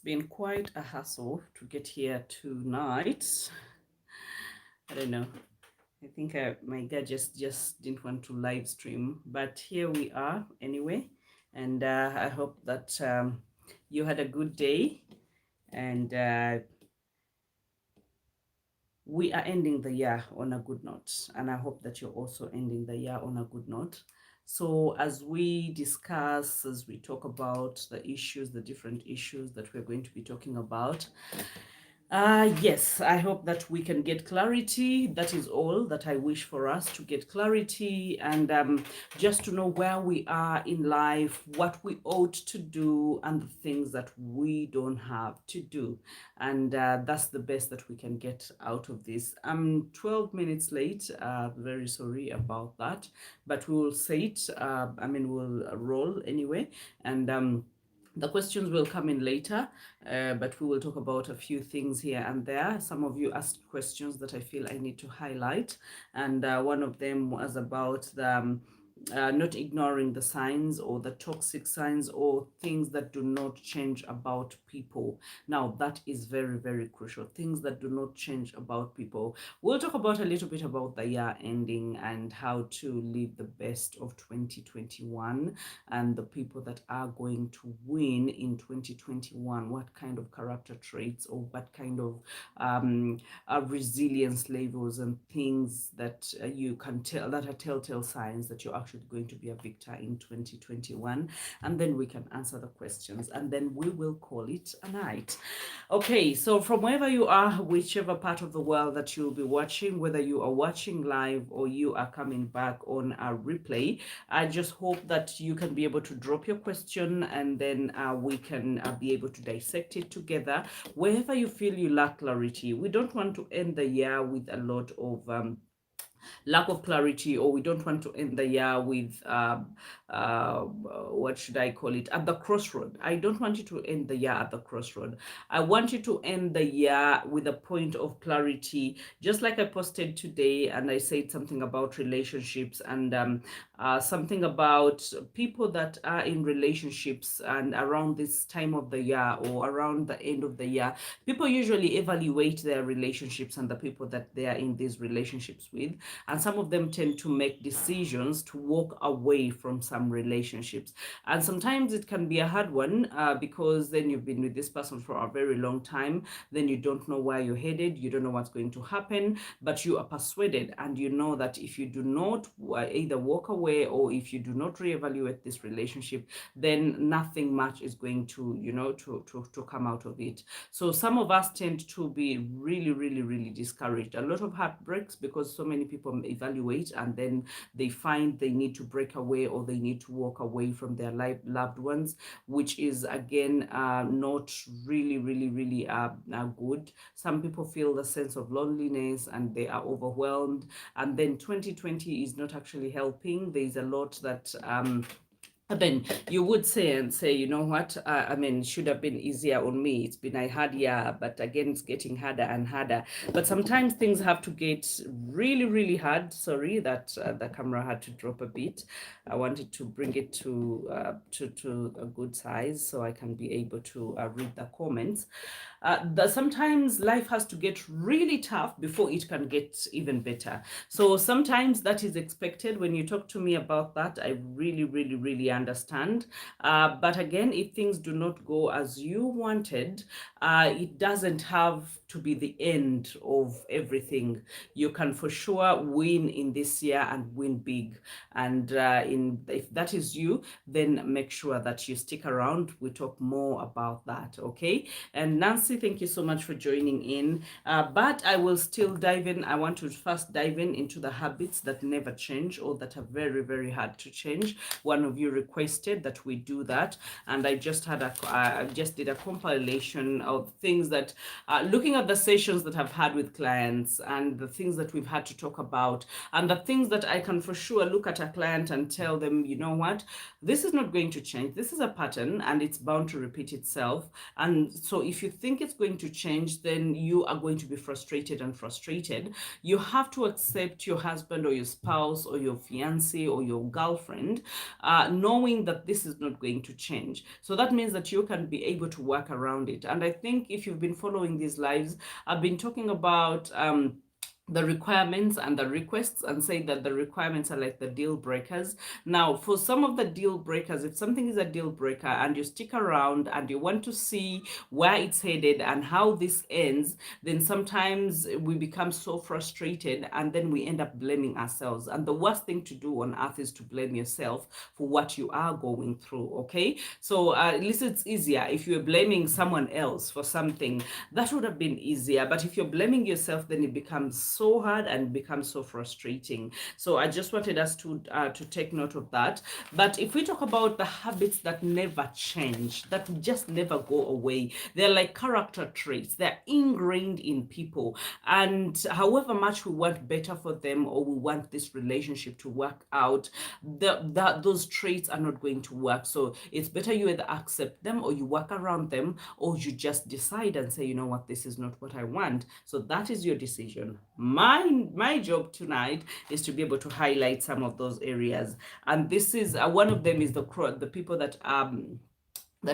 been quite a hassle to get here tonight. I don't know. I think my gadgets just didn't want to live stream, but here we are anyway. And I hope that you had a good day. And we are ending the year on a good note. And I hope that you're also ending the year on a good note. So as we discuss, as we talk about the issues, the different issues that we're going to be talking about, yes, I hope that we can get clarity. That is all that I wish for us, to get clarity and just to know where we are in life, what we ought to do, and the things that we don't have to do. And that's the best that we can get out of this. I'm 12 minutes late. Very sorry about that, but we will say it. We'll roll anyway. And the questions will come in later, but we will talk about a few things here and there. Some of you asked questions that I feel I need to highlight, and one of them was about the not ignoring the signs or the toxic signs or things that do not change about people. Now, that is very, very crucial. Things that do not change about people. We'll talk about a little bit about the year ending and how to live the best of 2021 and the people that are going to win in 2021. What kind of character traits or what kind of resilience levels and things that you can tell, that are telltale signs that you're actually going to be a victor in 2021. And then we can answer the questions and then we will call it a night. Okay, so from wherever you are, whichever part of the world that you'll be watching, whether you are watching live or you are coming back on a replay, I just hope that you can be able to drop your question and then we can be able to dissect it together. Wherever you feel you lack clarity, we don't want to end the year with a lot of lack of clarity, or we don't want to end the year with what should I call it, at the crossroad. I don't want you to end the year at the crossroad. I want you to end the year with a point of clarity, just like I posted today, and I said something about relationships and something about people that are in relationships, and around this time of the year or around the end of the year, people usually evaluate their relationships and the people that they are in these relationships with, and some of them tend to make decisions to walk away from some relationships. And sometimes it can be a hard one because then you've been with this person for a very long time, then you don't know where you're headed, you don't know what's going to happen, but you are persuaded and you know that if you do not either walk away or if you do not reevaluate this relationship, then nothing much is going to, to come out of it. So some of us tend to be really, really, really discouraged. A lot of heartbreaks because so many people evaluate and then they find they need to break away or they need to walk away from their loved ones, which is again not really, really, really good. Some people feel the sense of loneliness and they are overwhelmed, and then 2020 is not actually helping. There's a lot that then you would say, you know what, should have been easier on me. It's been a hard year, but again, it's getting harder and harder. But sometimes things have to get really, really hard. Sorry that the camera had to drop a bit. I wanted to bring it to a good size so I can be able to read the comments. Sometimes life has to get really tough before it can get even better. So sometimes that is expected. When you talk to me about that, I really, really, really understand. But again, if things do not go as you wanted, it doesn't have to be the end of everything. You can for sure win in this year and win big. And if that is you, then make sure that you stick around. We talk more about that, okay? And Nancy, thank you so much for joining in. But I will still dive in. I want to first dive in into the habits that never change or that are very, very hard to change. One of you requested that we do that, and I just did a compilation of things that, looking at the sessions that I've had with clients and the things that we've had to talk about, and the things that I can for sure look at a client and tell them, you know what, this is not going to change. This is a pattern and it's bound to repeat itself. And so if you think it's going to change, then you are going to be frustrated and frustrated. You have to accept your husband or your spouse or your fiance or your girlfriend, no knowing that this is not going to change. So that means that you can be able to work around it. And I think if you've been following these lives, I've been talking about the requirements and the requests, and say that the requirements are like the deal breakers. Now, for some of the deal breakers, if something is a deal breaker and you stick around and you want to see where it's headed and how this ends, then sometimes we become so frustrated and then we end up blaming ourselves. And the worst thing to do on earth is to blame yourself for what you are going through. Okay, so at least it's easier if you're blaming someone else for something. That would have been easier, but if you're blaming yourself, then it becomes so hard and becomes so frustrating. So I just wanted us to take note of that. But if we talk about the habits that never change, that just never go away, they're like character traits. They're ingrained in people, and however much we want better for them, or we want this relationship to work out, those traits are not going to work. So it's better you either accept them, or you work around them, or you just decide and say, you know what, this is not what I want. So that is your decision. My job tonight is to be able to highlight some of those areas, and this is one of them is the people that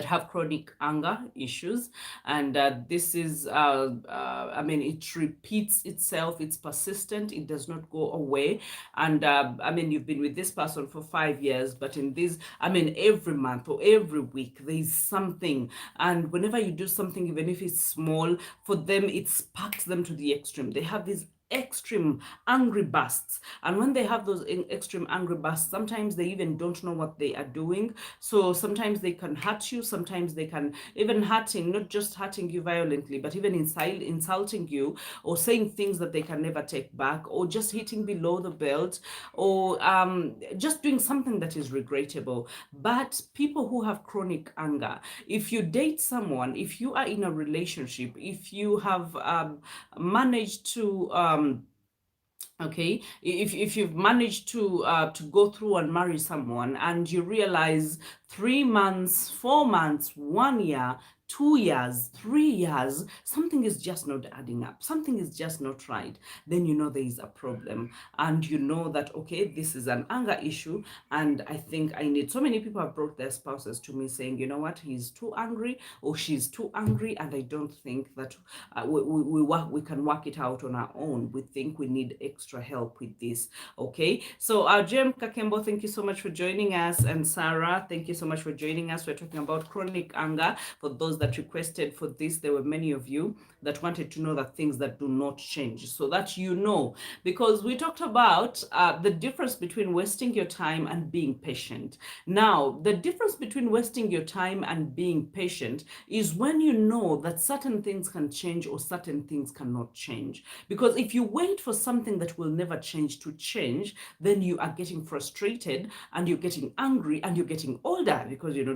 have chronic anger issues. And this is I mean, it repeats itself, it's persistent, it does not go away. And I mean, you've been with this person for 5 years, but in this, I mean, every month or every week there's something, and whenever you do something, even if it's small, for them it sparks them to the extreme. They have these extreme angry bursts, and when they have those extreme angry bursts, sometimes they even don't know what they are doing. So sometimes they can hurt you, sometimes they can even hurting, not just hurting you violently, but even insulting you, or saying things that they can never take back, or just hitting below the belt, or just doing something that is regrettable. But people who have chronic anger, if you date someone, if you are in a relationship, if you have managed to okay, if you've managed to go through and marry someone, and you realize 3 months, 4 months, 1 year, 2 years, 3 years, something is just not adding up, something is just not right, then you know there is a problem. And you know that, okay, this is an anger issue, and I think I need, so many people have brought their spouses to me saying, you know what, he's too angry or she's too angry, and I don't think that we can work it out on our own. We think we need extra help with this. Okay, so Jem Kakembo, thank you so much for joining us, and Sarah, thank you so much for joining us. We're talking about chronic anger. For those that requested for this, there were many of you that wanted to know that things that do not change, so that you know, because we talked about the difference between wasting your time and being patient. Now, the difference between wasting your time and being patient is when you know that certain things can change or certain things cannot change. Because if you wait for something that will never change to change, then you are getting frustrated, and you're getting angry, and you're getting older, because you're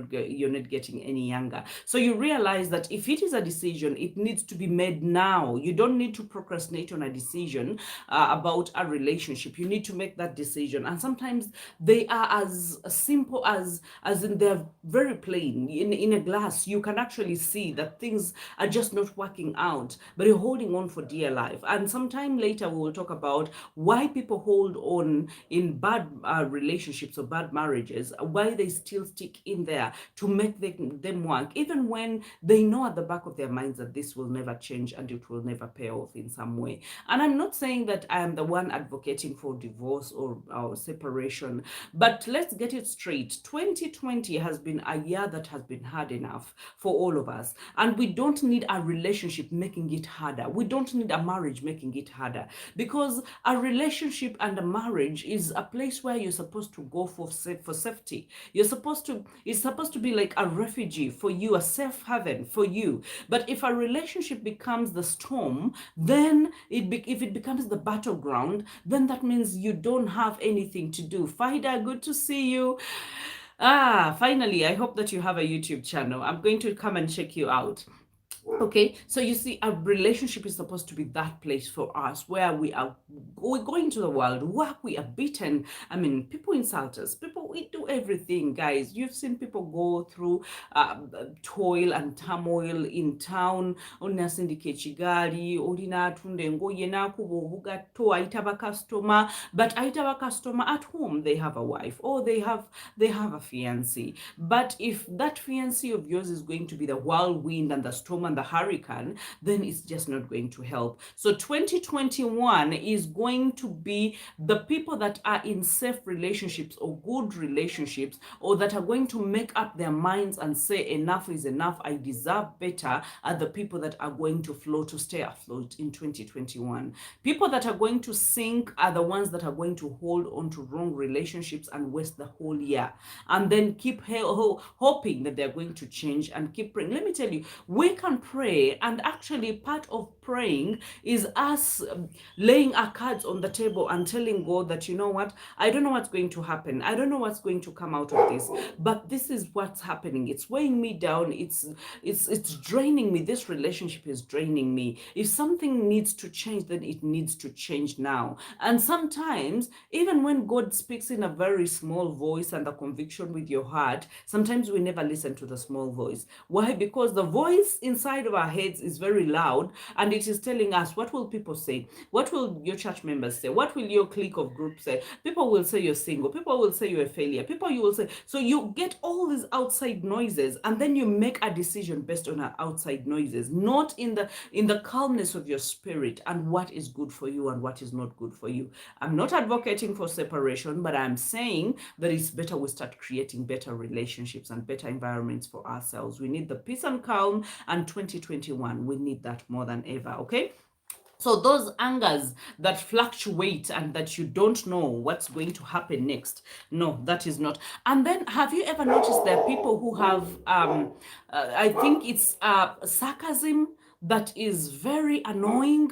not getting any younger. So you realize that if it is a decision, it needs to be made now. You don't need to procrastinate on a decision about a relationship. You need to make that decision. And sometimes they are as simple as in they're very plain. In a glass, you can actually see that things are just not working out, but you're holding on for dear life. And sometime later, we will talk about why people hold on in bad relationships or bad marriages, why they still stick in there to make them work, even when they know at the back of their minds that this will never change and it will never pay off in some way. And I'm not saying that I am the one advocating for divorce or separation, but let's get it straight. 2020 has been a year that has been hard enough for all of us, and we don't need a relationship making it harder. We don't need a marriage making it harder, because a relationship and a marriage is a place where you're supposed to go for safety. It's supposed to be like a refugee for you, a safe haven for you. But if a relationship becomes the storm, then if it becomes the battleground, then that means you don't have anything to do. Faida, good to see you. Finally, I hope that you have a YouTube channel. I'm going to come and check you out. Okay, so you see, a relationship is supposed to be that place for us where we're going to the world, work, we are beaten. I mean, people insult us, people we do everything, guys. You've seen people go through toil and turmoil in town. Onasindike chigali, olina tunde ngoye nakuba obugatto ayita customer, but ayita customer at home. They have a wife or they have a fiancé. But if that fiancé of yours is going to be the whirlwind and the storm and the hurricane, then it's just not going to help. So 2021 is going to be the people that are in safe relationships or good relationships, or that are going to make up their minds and say enough is enough, I deserve better, are the people that are going to flow, to stay afloat in 2021. People that are going to sink are the ones that are going to hold on to wrong relationships and waste the whole year, and then keep hoping that they're going to change and keep praying. Let me tell you, we can pray, and actually part of praying is us laying our cards on the table and telling God that, you know what, I don't know what's going to happen, I don't know what's going to come out of this, but this is what's happening. It's weighing me down, it's draining me. This relationship is draining me. If something needs to change, then it needs to change now. And sometimes, even when God speaks in a very small voice and a conviction with your heart, sometimes we never listen to the small voice. Why? Because the voice inside of our heads is very loud, and it is telling us, what will people say? What will your church members say? What will your clique of group say? People will say you're single. People will say you're a failure. People, you will say. So you get all these outside noises, and then you make a decision based on our outside noises, not in the calmness of your spirit and what is good for you and what is not good for you. I'm not advocating for separation, but I'm saying that it's better we start creating better relationships and better environments for ourselves. We need the peace and calm, and 2021, we need that more than ever, okay? So those angers that fluctuate and that you don't know what's going to happen next, no, that is not. And then, have you ever noticed there are people who have, I think it's sarcasm that is very annoying.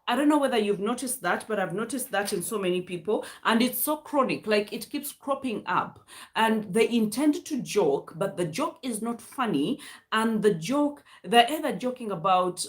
I don't know whether you've noticed that, but I've noticed that in so many people, and it's so chronic, like it keeps cropping up. And they intend to joke, but the joke is not funny. And the joke, they're either joking about,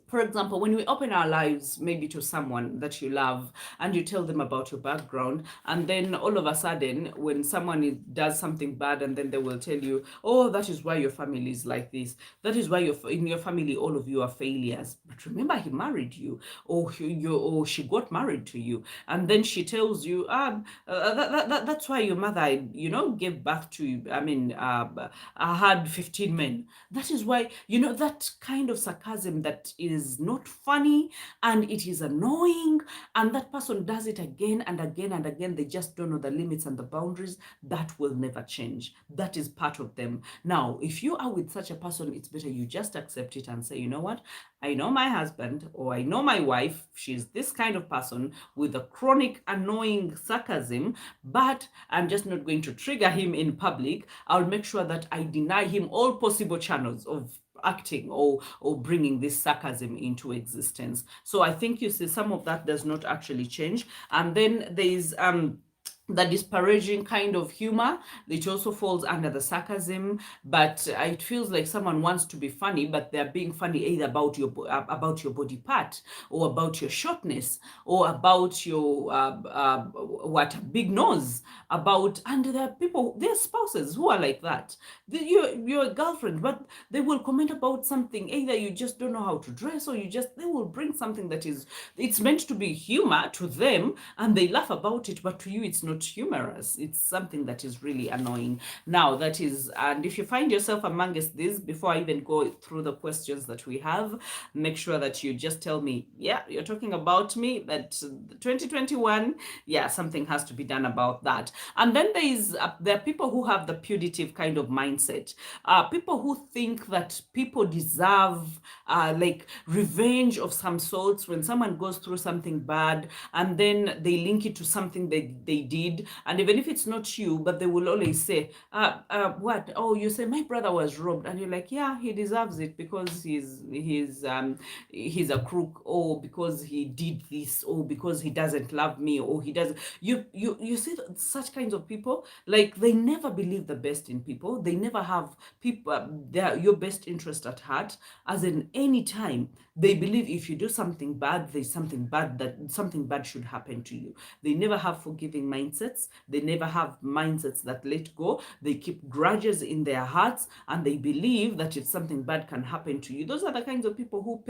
for example, when we open our lives maybe to someone that you love and you tell them about your background, and then all of a sudden, when someone does something bad, and then they will tell you, oh, that is why your family is like this. That is why in your family, all of you are failures. But remember, he married you, or or she got married to you. And then she tells you, that's why your mother, gave birth to, I had 15 men. That is why, that kind of sarcasm that is not funny, and it is annoying, and that person does it again and again and again. They just don't know the limits and the boundaries. That will never change. That is part of them. Now, if you are with such a person, it's better you just accept it and say, you know what? I know my husband, or I know my wife. She's this kind of person with a chronic, annoying sarcasm, but I'm just not going to trigger him in public. I'll make sure that I deny him all possible channels of acting or bringing this sarcasm into existence. So I think you see some of that does not actually change. And then there's the disparaging kind of humor, which also falls under the sarcasm, but it feels like someone wants to be funny, but they're being funny either about your body part, or about your shortness, or about your big nose, and there are people, their spouses who are like that. You're a girlfriend, but they will comment about something, either you just don't know how to dress, or they will bring something that it's meant to be humor to them, and they laugh about it, but to you it's not humorous. It's something that is really annoying. Now, and if you find yourself amongst these, before I even go through the questions that we have, make sure that you just tell me, yeah, you're talking about me, but 2021, yeah, something has to be done about that. And then there are people who have the punitive kind of mindset. People who think that people deserve like revenge of some sorts when someone goes through something bad, and then they link it to something they did. And even if it's not you, but they will always say, what? Oh, you say my brother was robbed, and you're like, yeah, he deserves it because he's a crook, or because he did this, or because he doesn't love me, or he doesn't. You see such kinds of people, like they never believe the best in people. They never have people your best interest at heart. As in, any time they believe if you do something bad, there's something bad should happen to you. They never have forgiving mindset. mindsets. They never have mindsets that let go. They keep grudges in their hearts, and they believe that if something bad can happen to you. Those are the kinds of people who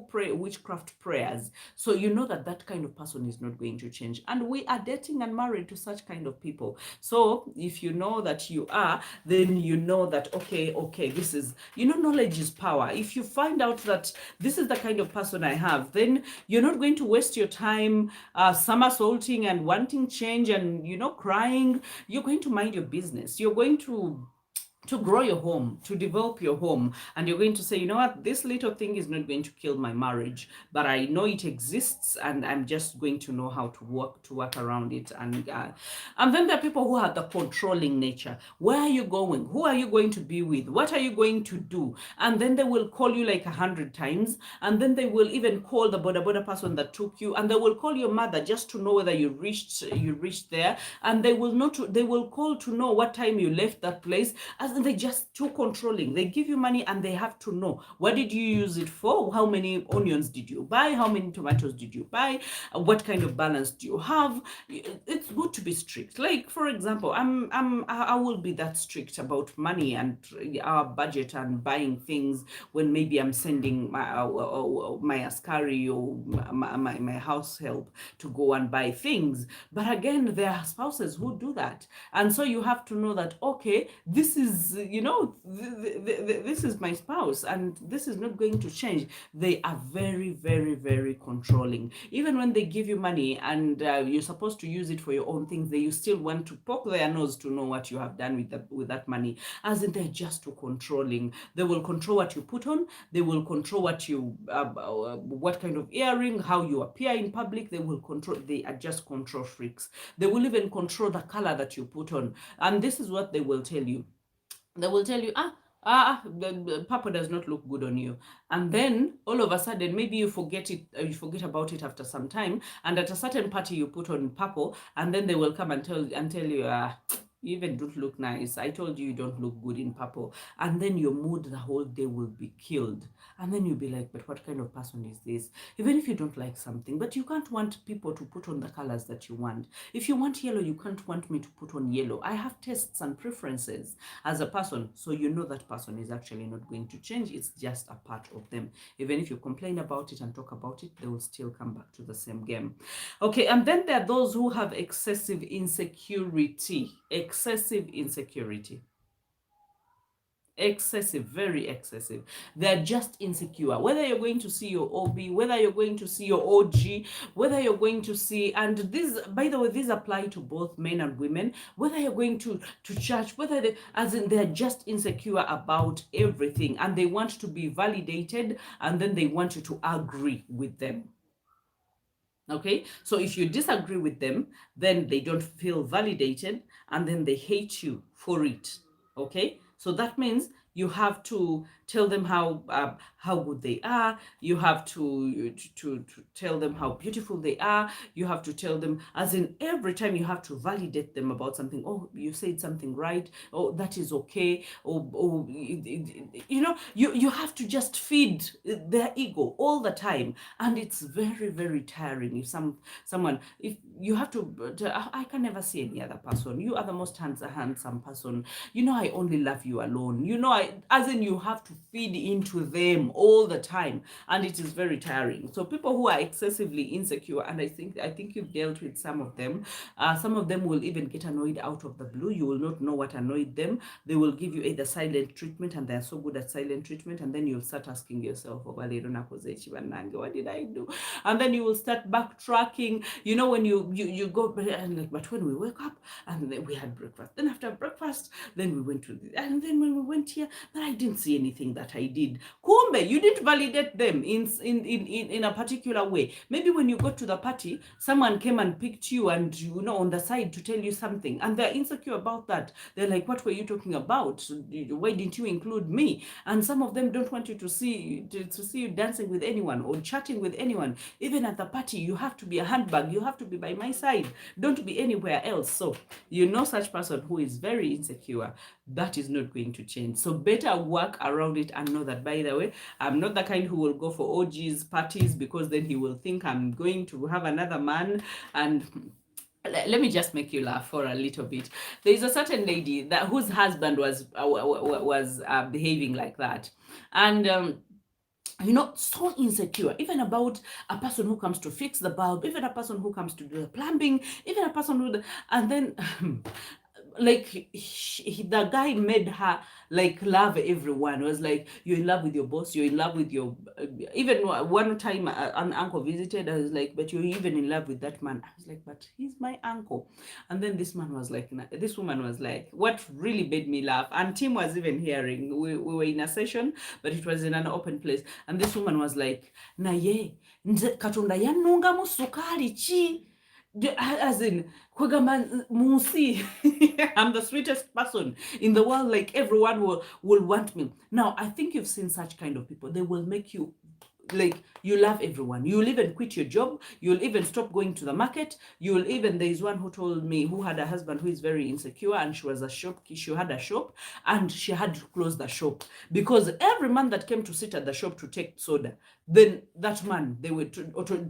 pray witchcraft prayers. So you know that that kind of person is not going to change. And we are dating and married to such kind of people. So if you know that you are, then you know that, okay, this is, knowledge is power. If you find out that this is the kind of person I have, then you're not going to waste your time somersaulting and wanting change and, crying. You're going to mind your business. You're going to grow your home, to develop your home. And you're going to say, you know what, this little thing is not going to kill my marriage, but I know it exists, and I'm just going to know how to work around it. And then there are people who have the controlling nature. Where are you going? Who are you going to be with? What are you going to do? And then they will call you like 100 times. And then they will even call the boda person that took you, and they will call your mother just to know whether you reached there. And they will call to know what time you left that place. As they're just too controlling. They give you money and they have to know, what did you use it for? How many onions did you buy? How many tomatoes did you buy? What kind of balance do you have? It's good to be strict. Like, for example, I will be that strict about money and our budget and buying things when maybe I'm sending my askari or my house help to go and buy things. But again, there are spouses who do that. And so you have to know that, okay, this is, this is my spouse, and this is not going to change. They are very, very, very controlling. Even when they give you money and you're supposed to use it for your own things, you still want to poke their nose to know what you have done with that money. As in, they're just too controlling. They will control what you put on. They will control what kind of earring, how you appear in public. They will control. They are just control freaks. They will even control the color that you put on. And this is what they will tell you. They will tell you, the purple does not look good on you. And then all of a sudden, maybe you forget it, you forget about it after some time. And at a certain party, you put on purple, and then they will come and tell you, you even don't look nice. I told you don't look good in purple. And then your mood the whole day will be killed. And then you'll be like, but what kind of person is this? Even if you don't like something, but you can't want people to put on the colors that you want. If you want yellow, you can't want me to put on yellow. I have tastes and preferences as a person. So you know that person is actually not going to change. It's just a part of them. Even if you complain about it and talk about it, they will still come back to the same game. Okay, and then there are those who have excessive insecurity. Excessive insecurity. Excessive, very excessive. They're just insecure. Whether you're going to see your OB, whether you're going to see your OG, whether you're going to see, and this, by the way, these apply to both men and women, whether you're going to church, whether they, as in, they're just insecure about everything, and they want to be validated, and then they want you to agree with them. Okay, so if you disagree with them, then they don't feel validated, and then they hate you for it. Okay, so that means you have to tell them how good they are. You have to tell them how beautiful they are. You have to tell them, as in, every time you have to validate them about something. Oh, you said something right. Oh, that is okay. Oh, you have to just feed their ego all the time, and it's very, very tiring. If someone, if you have to, I can never see any other person. You are the most handsome person. I only love you alone. As in, you have to feed into them all the time, and it is very tiring. So people who are excessively insecure, and I think you've dealt with some of them. Some of them will even get annoyed out of the blue. You will not know what annoyed them. They will give you either silent treatment, and they're so good at silent treatment, and then you'll start asking yourself, oh, what did I do? And then you will start backtracking. When you go, but when we wake up, and then we had breakfast, then after breakfast, then we went to and then when we went here, then I didn't see anything that I did. Kumbe, you didn't validate them in a particular way. Maybe when you got to the party, someone came and picked you, and on the side to tell you something, and they're insecure about that. They're like, what were you talking about? Why didn't you include me? And some of them don't want you to see you dancing with anyone or chatting with anyone. Even at the party, you have to be a handbag. You have to be by my side. Don't be anywhere else. So such person who is very insecure, that is not going to change. So better work around it and know that, by the way, I'm not the kind who will go for OG's parties, because then he will think I'm going to have another man, and let me just make you laugh for a little bit. There is a certain lady that whose husband was behaving like that, and so insecure, even about a person who comes to fix the bulb, even a person who comes to do the plumbing, even a person who, and then like the guy made her like love everyone. It was like, you're in love with your boss, you're in love with your even one time an uncle visited. I was like, but you're even in love with that man. I was like, but he's my uncle. And then this woman was like, what really made me laugh, and Tim was even hearing, we were in a session, but it was in an open place, and this woman was like, naye nze katonda yannungamu sukali ki, as in kwegamba musi. I'm the sweetest person in the world, like everyone will want me. Now I think you've seen such kind of people. They will make you like, you love everyone. You'll even quit your job, you'll even stop going to the market. You'll even, there is one who told me, who had a husband who is very insecure, and she had a shop, and she had to close the shop because every man that came to sit at the shop to take soda, then that man, it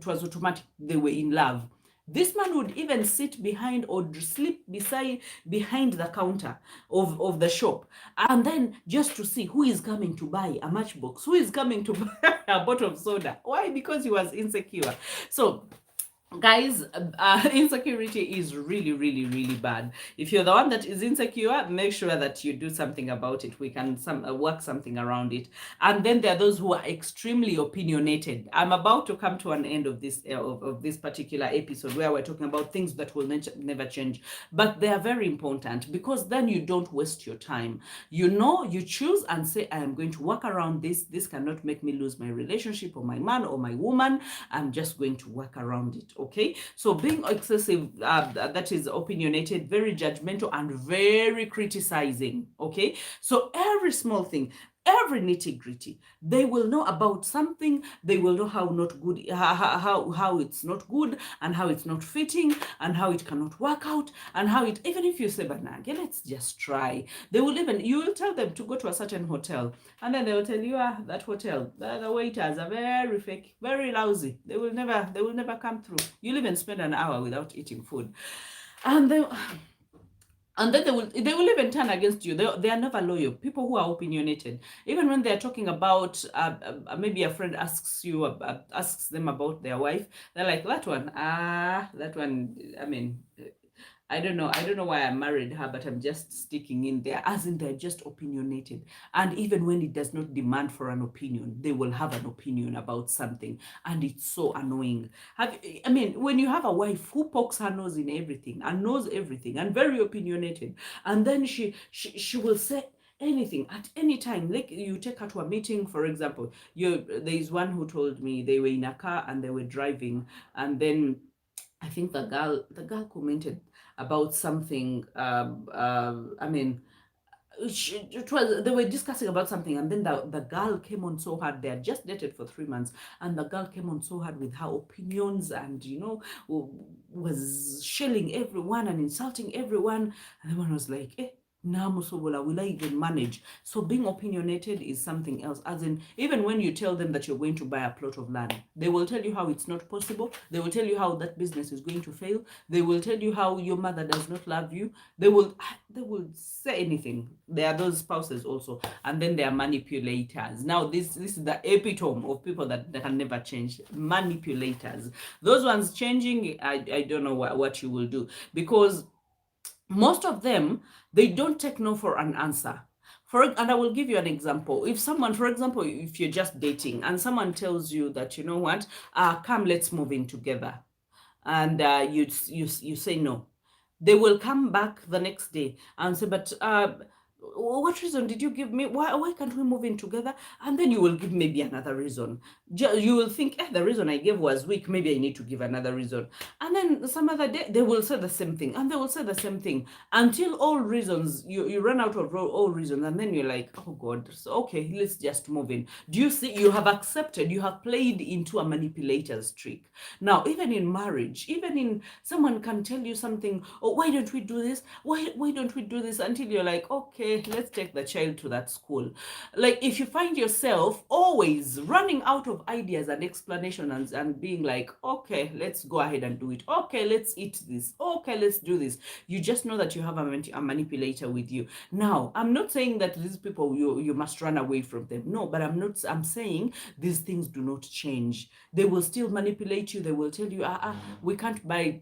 was automatic, they were in love. This man would even sit behind or sleep behind the counter of the shop, and then just to see who is coming to buy a matchbox, who is coming to buy a bottle of soda. Why? Because he was insecure. So guys, insecurity is really, really, really bad. If you're the one that is insecure, make sure that you do something about it. We can work something around it. And then there are those who are extremely opinionated. I'm about to come to an end of this particular episode, where we're talking about things that will never change, but they are very important, because then you don't waste your time. You choose and say, I am going to work around this cannot make me lose my relationship, or my man or my woman. I'm just going to work around it. Okay, so being excessive, that is opinionated, very judgmental, and very criticizing. Okay, so every small thing, every nitty gritty, they will know about something. They will know how not good, how it's not good, and how it's not fitting, and how it cannot work out, and how it, even if you say, but nah, let's just try, they will even, you will tell them to go to a certain hotel, and then they will tell you, that hotel, the waiters are very fake, very lousy, they will never come through. You'll even spend an hour without eating food, and then they will even turn against you. They are never loyal. People who are opinionated, even when they're talking about maybe a friend asks them about their wife, they're like, that one, I mean, I don't know why I married her, but I'm just sticking in there, as in they're just opinionated. And even when it does not demand for an opinion, they will have an opinion about something. And it's so annoying. When you have a wife who pokes her nose in everything and knows everything and very opinionated, and then she will say anything at any time. Like, you take her to a meeting, for example. There is one who told me they were in a car and they were driving, and then I think the girl commented about something. They were discussing about something, and then the girl came on so hard. They had just dated for 3 months, and the girl came on so hard with her opinions, and was shelling everyone and insulting everyone. And the one was like, Namusobola, will I even manage? So being opinionated is something else. As in, even when you tell them that you're going to buy a plot of land, they will tell you how it's not possible. They will tell you how that business is going to fail. They will tell you how your mother does not love you. They will say anything. There are those spouses also, and then there are manipulators. Now this is the epitome of people that can never change. Manipulators. Those ones changing, I don't know what you will do, because most of them, they don't take no for an answer. And I will give you an example. If someone, for example, if you're just dating and someone tells you that, you know what, come, let's move in together, and you say no, they will come back the next day and say, but what reason did you give me? Why can't we move in together? And then you will give maybe another reason. You will think, the reason I gave was weak. Maybe I need to give another reason. And then some other day, they will say the same thing. And they will say the same thing until all reasons, you run out of all reasons. And then you're like, oh God, so, okay, let's just move in. Do you see? You have accepted, you have played into a manipulator's trick. Now, even in marriage, even in, someone can tell you something, oh, why don't we do this? Why don't we do this? Until you're like, okay, okay, let's take the child to that school. Like, if you find yourself always running out of ideas and explanations and being like, okay, let's go ahead and do it. Okay, let's eat this. Okay, let's do this. You just know that you have a manipulator with you. Now, I'm not saying that these people, you must run away from them. No, but I'm saying these things do not change. They will still manipulate you. They will tell you, we can't buy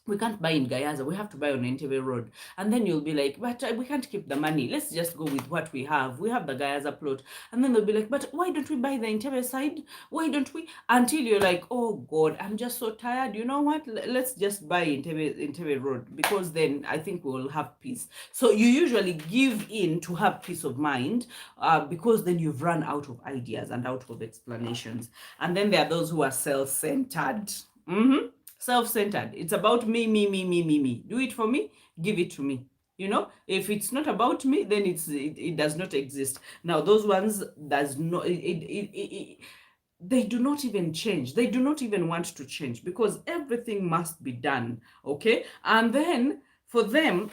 in Gayaza. We have to buy on Entebbe Road. And then you'll be like, but we can't keep the money. Let's just go with what we have. We have the Gayaza plot. And then they'll be like, but why don't we buy the Entebbe side? Why don't we? Until you're like, oh God, I'm just so tired. You know what? Let's just buy Entebbe Road, because then I think we'll have peace. So you usually give in to have peace of mind, because then you've run out of ideas and out of explanations. And then there are those who are self-centered. Self-centered. It's about me, me, me, me, me, me. Do it for me, give it to me. You know, if it's not about me, then it does not exist. Now, those ones does not they do not even change. They do not even want to change, because everything must be done. Okay. And then for them,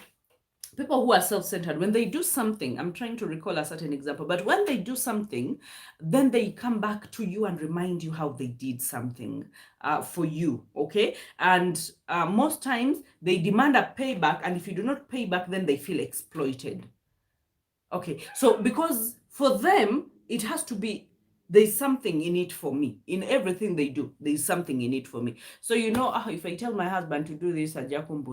people who are self-centered, when they do something, I'm trying to recall a certain example, but when they do something, then they come back to you and remind you how they did something for you. Okay. And most times they demand a payback, and if you do not pay back, then they feel exploited. Okay. So because for them, it has to be, there's something in it for me. In everything they do, there's something in it for me. So, you know, if I tell my husband to do this, and even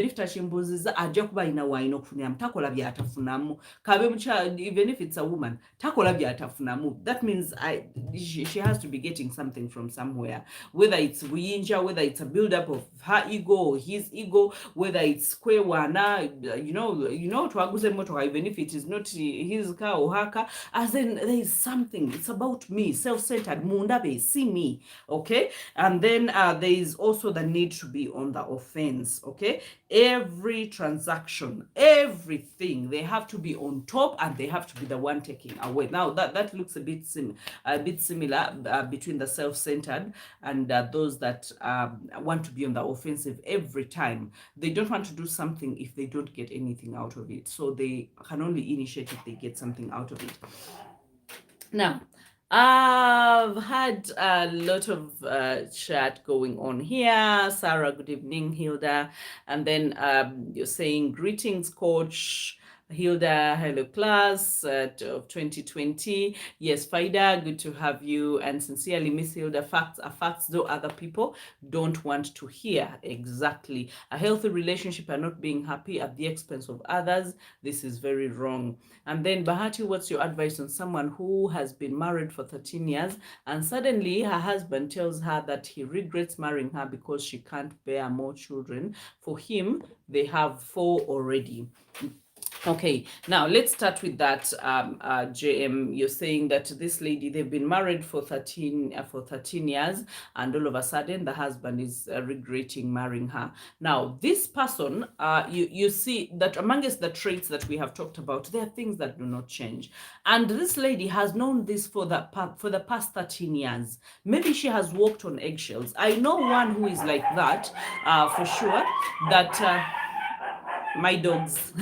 if tachimbuziza ajakuba inawa inokufunamu takola byatafunamu kabe mucha, even if it's a woman takola byatafunamu. That means she has to be getting something from somewhere, whether it's buyinja, whether it's a build-up of her ego or his ego, whether it's kwewana, twaguze moto, even if it is not his car or her car, as in there is something. It's about me, self-centered, mundabe, see me. Okay. And then there is also the need to be on the offense. Okay. Every transaction, everything, they have to be on top, and they have to be the one taking away. Now that looks a bit similar between the self-centered and those that want to be on the offensive every time. They don't want to do something if they don't get anything out of it. So they can only initiate if they get something out of it. Now, I've had a lot of chat going on here. Sarah, good evening. Hilda. And then you're saying, greetings, coach. Hilda, hello class of 2020. Yes, Faida, good to have you. And sincerely, Miss Hilda, facts are facts, though other people don't want to hear. Exactly. A healthy relationship and not being happy at the expense of others. This is very wrong. And then Bahati, what's your advice on someone who has been married for 13 years and suddenly her husband tells her that he regrets marrying her because she can't bear more children? For him, they have 4 already. Okay, now let's start with that. JM, you're saying that this lady, they've been married for 13 years, and all of a sudden the husband is regretting marrying her. Now, this person, you see that amongst the traits that we have talked about, there are things that do not change. And this lady has known this for the past 13 years. Maybe she has walked on eggshells. I know one who is like that, for sure, that... my dogs,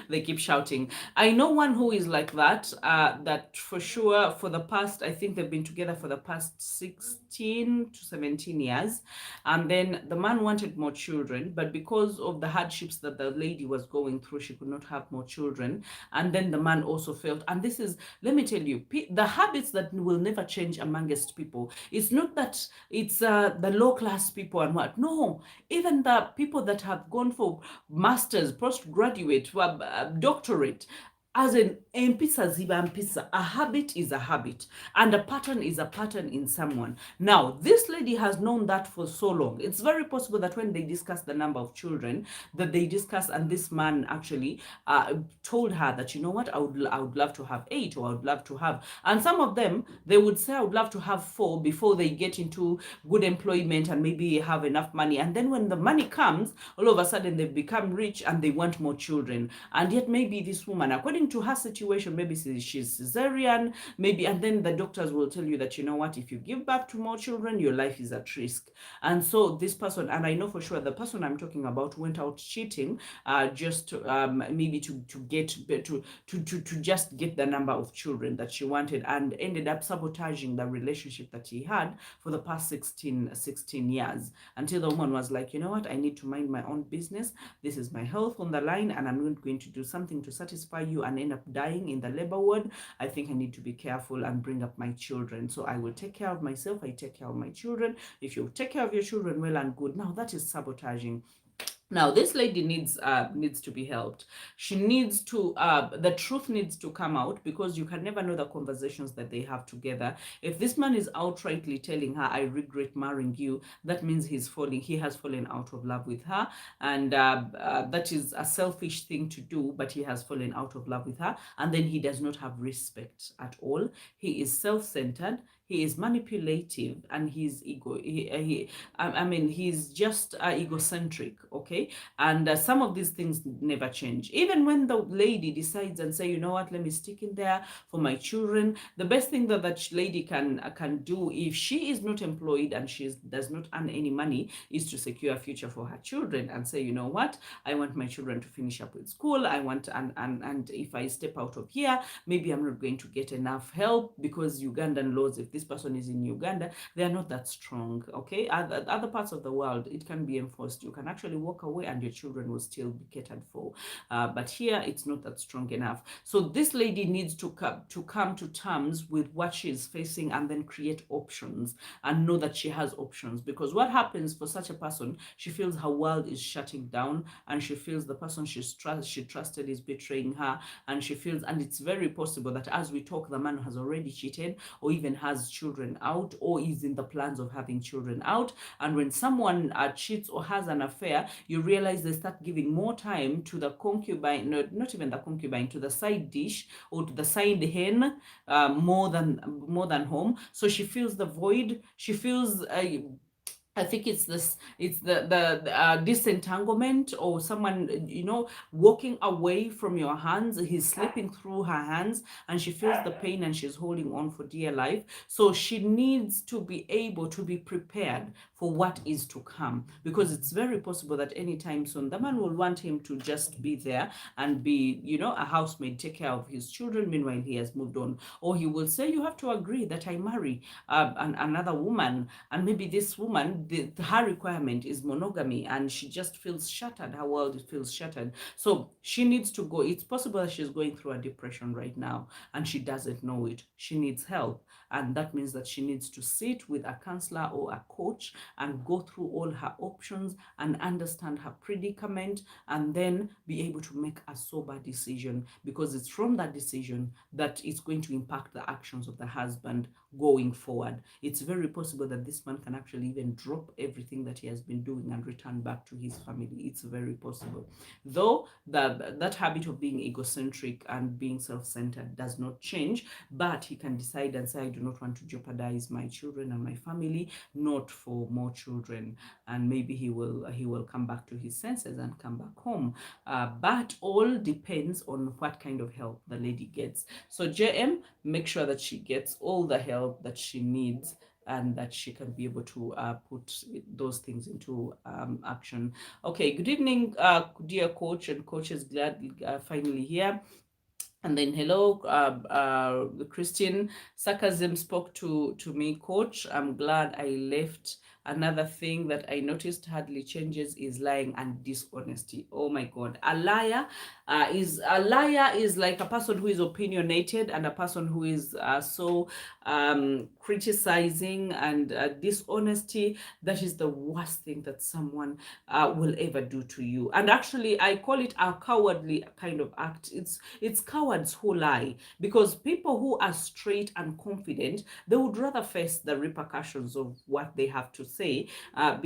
they keep shouting. I know one who is like that, that for sure for the past, I think they've been together for the past 16 to 17 years. And then the man wanted more children, but because of the hardships that the lady was going through, she could not have more children. And then the man also felt, and this is, let me tell you, the habits that will never change amongst people. It's not that it's the low class people and what. No, even the people that have gone for masters, postgraduate, doctorate, as an mpisa ziba mpisa, a habit is a habit, and a pattern is a pattern in someone. Now, this lady has known that for so long. It's very possible that when they discuss the number of children that they discuss, and this man actually told her that, you know what, I would love to have 8, or I would love to have, and some of them, they would say, I would love to have 4 before they get into good employment and maybe have enough money. And then when the money comes, all of a sudden they've become rich and they want more children. And yet maybe this woman, according according to her situation, maybe she's cesarean, maybe, and then the doctors will tell you that, you know what, if you give birth to more children, your life is at risk. And so this person, and I know for sure the person I'm talking about went out cheating, just maybe to get to just get the number of children that she wanted, and ended up sabotaging the relationship that he had for the past 16 years, until the woman was like, you know what, I need to mind my own business. This is my health on the line, and I'm not going to do something to satisfy you and end up dying in the labor ward. I think I need to be careful and bring up my children. So I will take care of myself. I take care of my children. If you take care of your children, well and good. Now that is sabotaging. Now this lady needs to be helped. She needs to the truth needs to come out, because you can never know the conversations that they have together. If this man is outrightly telling her, I regret marrying you, that means he has fallen out of love with her, and that is a selfish thing to do, but he has fallen out of love with her, and then he does not have respect at all. He is self-centered, he is manipulative, and he's I mean, he's just egocentric, okay? And some of these things never change. Even when the lady decides and say, you know what, let me stick in there for my children, the best thing that lady can do, if she is not employed and she does not earn any money, is to secure a future for her children and say, you know what, I want my children to finish up with school. I want, and if I step out of here, maybe I'm not going to get enough help, because Ugandan laws, if this person is in Uganda, they are not that strong, okay? Other parts of the world, it can be enforced. You can actually walk away and your children will still be catered for. But here, it's not that strong enough. So this lady needs to come to terms with what she is facing, and then create options and know that she has options. Because what happens for such a person, she feels her world is shutting down, and she feels the person she trusted is betraying her, and she feels, and it's very possible that as we talk, the man has already cheated, or even has children out, or is in the plans of having children out. And when someone cheats or has an affair, you realize they start giving more time to the concubine, no, not even the concubine, to the side dish or to the side hen, more than home. So she feels the void. She feels I think it's this, it's the disentanglement, or someone, walking away from your hands. He's slipping through her hands, and she feels the pain, and she's holding on for dear life. So she needs to be able to be prepared for what is to come, because it's very possible that anytime soon the man will want him to just be there and be, a housemaid, take care of his children, meanwhile he has moved on. Or he will say, you have to agree that I marry another woman, and maybe this woman, her requirement is monogamy, and she just feels shattered. Her world feels shattered. So she needs to go. It's possible that she's going through a depression right now, and she doesn't know it. She needs help. And that means that she needs to sit with a counselor or a coach and go through all her options and understand her predicament, and then be able to make a sober decision, because it's from that decision that it's going to impact the actions of the husband going forward. It's very possible that this man can actually even drop everything that he has been doing and return back to his family. It's very possible. Though that habit of being egocentric and being self-centered does not change, but he can decide and say, I do not want to jeopardize my children and my family, not for more children. And maybe he will come back to his senses and come back home. But all depends on what kind of help the lady gets. So JM, make sure that she gets all the help that she needs, and that she can be able to put those things into action. Okay, good evening, dear coach and coaches. Glad finally here. And then hello, Christian. Sarcasm spoke to me, coach. I'm glad I left. Another thing that I noticed hardly changes is lying and dishonesty. Oh my God, a liar is like a person who is opinionated, and a person who is so criticizing, and dishonesty. That is the worst thing that someone will ever do to you. And actually, I call it a cowardly kind of act. It's cowards who lie, because people who are straight and confident, they would rather face the repercussions of what they have to say say.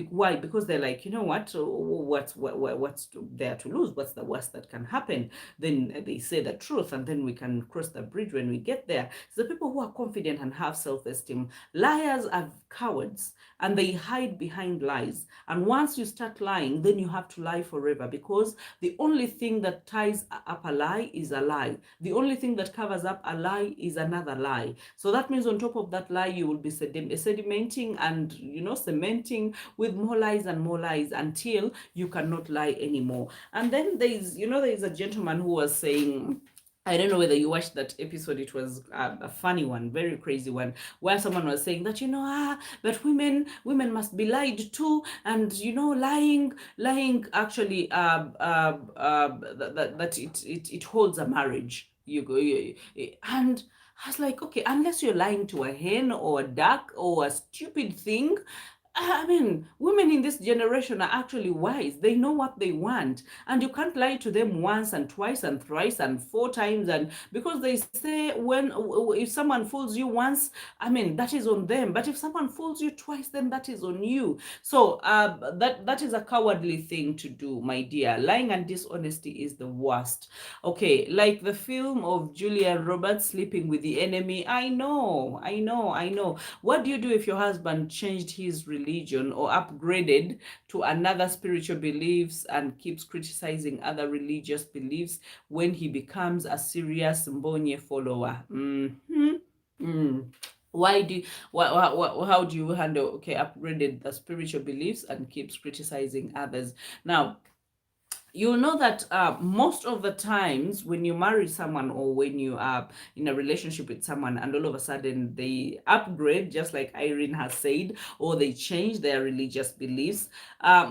Why? Because they're like, you know what's there to lose? What's the worst that can happen? Then they say the truth, and then we can cross the bridge when we get there. So the people who are confident and have self-esteem. Liars are cowards, and they hide behind lies. And once you start lying, then you have to lie forever, because the only thing that ties up a lie is a lie. The only thing that covers up a lie is another lie. So that means on top of that lie, you will be sedimenting and, cementing with more lies and more lies until you cannot lie anymore. And then there's a gentleman who was saying, I don't know whether you watched that episode. It was a funny one, very crazy one, where someone was saying that, that women must be lied to, and lying actually that it holds a marriage. And I was like, okay, unless you're lying to a hen or a duck or a stupid thing. I mean, women in this generation are actually wise. They know what they want. And you can't lie to them once and twice and thrice and four times. And because they say if someone fools you once, I mean, that is on them. But if someone fools you twice, then that is on you. So that is a cowardly thing to do, my dear. Lying and dishonesty is the worst. Okay, like the film of Julia Roberts, Sleeping with the Enemy. I know. What do you do if your husband changed his religion or upgraded to another spiritual beliefs and keeps criticizing other religious beliefs when he becomes a serious Mbonye follower? Why do you, how do you handle, okay, upgraded the spiritual beliefs and keeps criticizing others? Now, you'll know that most of the times when you marry someone, or when you are in a relationship with someone and all of a sudden they upgrade, just like Irene has said, or they change their religious beliefs,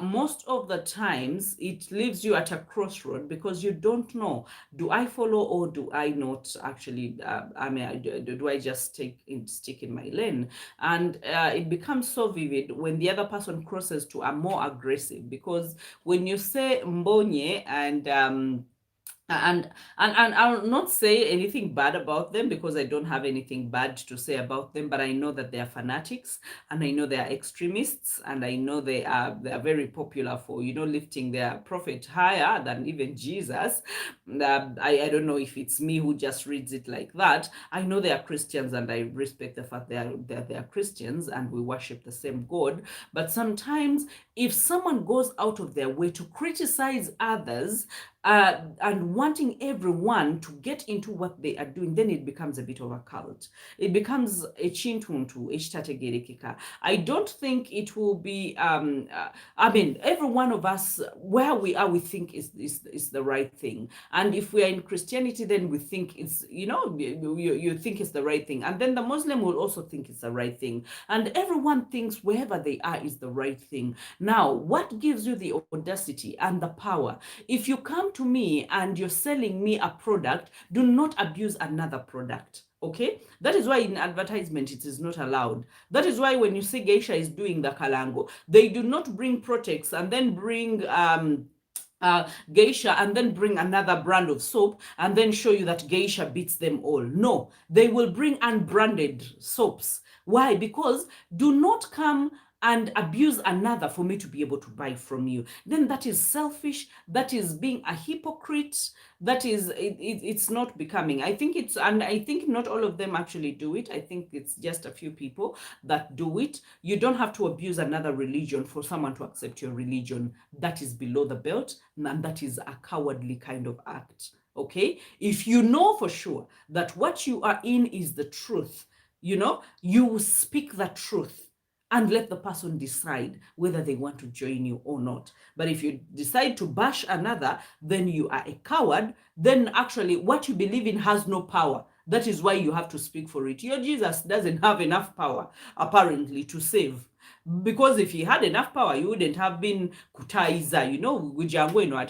most of the times it leaves you at a crossroad, because you don't know, do I follow or do I not actually, do I just stick in my lane? And it becomes so vivid when the other person crosses to a more aggressive, because when you say Mbonye, and I'll not say anything bad about them, because I don't have anything bad to say about them, but I know that they are fanatics, and I know they are extremists, and I know they are very popular for lifting their prophet higher than even Jesus. I don't know if it's me who just reads it like that. I know they are Christians, and I respect the fact they are Christians, and we worship the same God. But sometimes if someone goes out of their way to criticize others, and wanting everyone to get into what they are doing, then it becomes a bit of a cult. It becomes a chintuntu, echitategerekika. I don't think it will be, every one of us, where we are, we think is the right thing. And if we are in Christianity, then we think it's, you think it's the right thing. And then the Muslim will also think it's the right thing. And everyone thinks wherever they are is the right thing. Now, what gives you the audacity and the power? If you come to me and you're selling me a product, do not abuse another product. Okay, that is why in advertisement it is not allowed. That is why when you see Geisha is doing the kalango, they do not bring Protex and then bring Geisha and then bring another brand of soap and then show you that Geisha beats them all. No, they will bring unbranded soaps. Why? Because do not come and abuse another for me to be able to buy from you. Then that is selfish. That is being a hypocrite. That is, it's not becoming. I think not all of them actually do it. I think it's just a few people that do it. You don't have to abuse another religion for someone to accept your religion. That is below the belt, and that is a cowardly kind of act. Okay? If you know for sure that what you are in is the truth, you speak the truth and let the person decide whether they want to join you or not. But if you decide to bash another, then you are a coward. Then actually what you believe in has no power. That is why you have to speak for it. Your Jesus doesn't have enough power, apparently, to save. Because if he had enough power, you wouldn't have been kutaiza,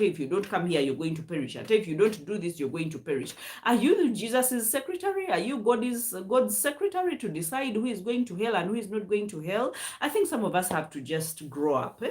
if you don't come here, you're going to perish. If you don't do this, you're going to perish. Are you Jesus' secretary? Are you God's secretary to decide who is going to hell and who is not going to hell? I think some of us have to just grow up.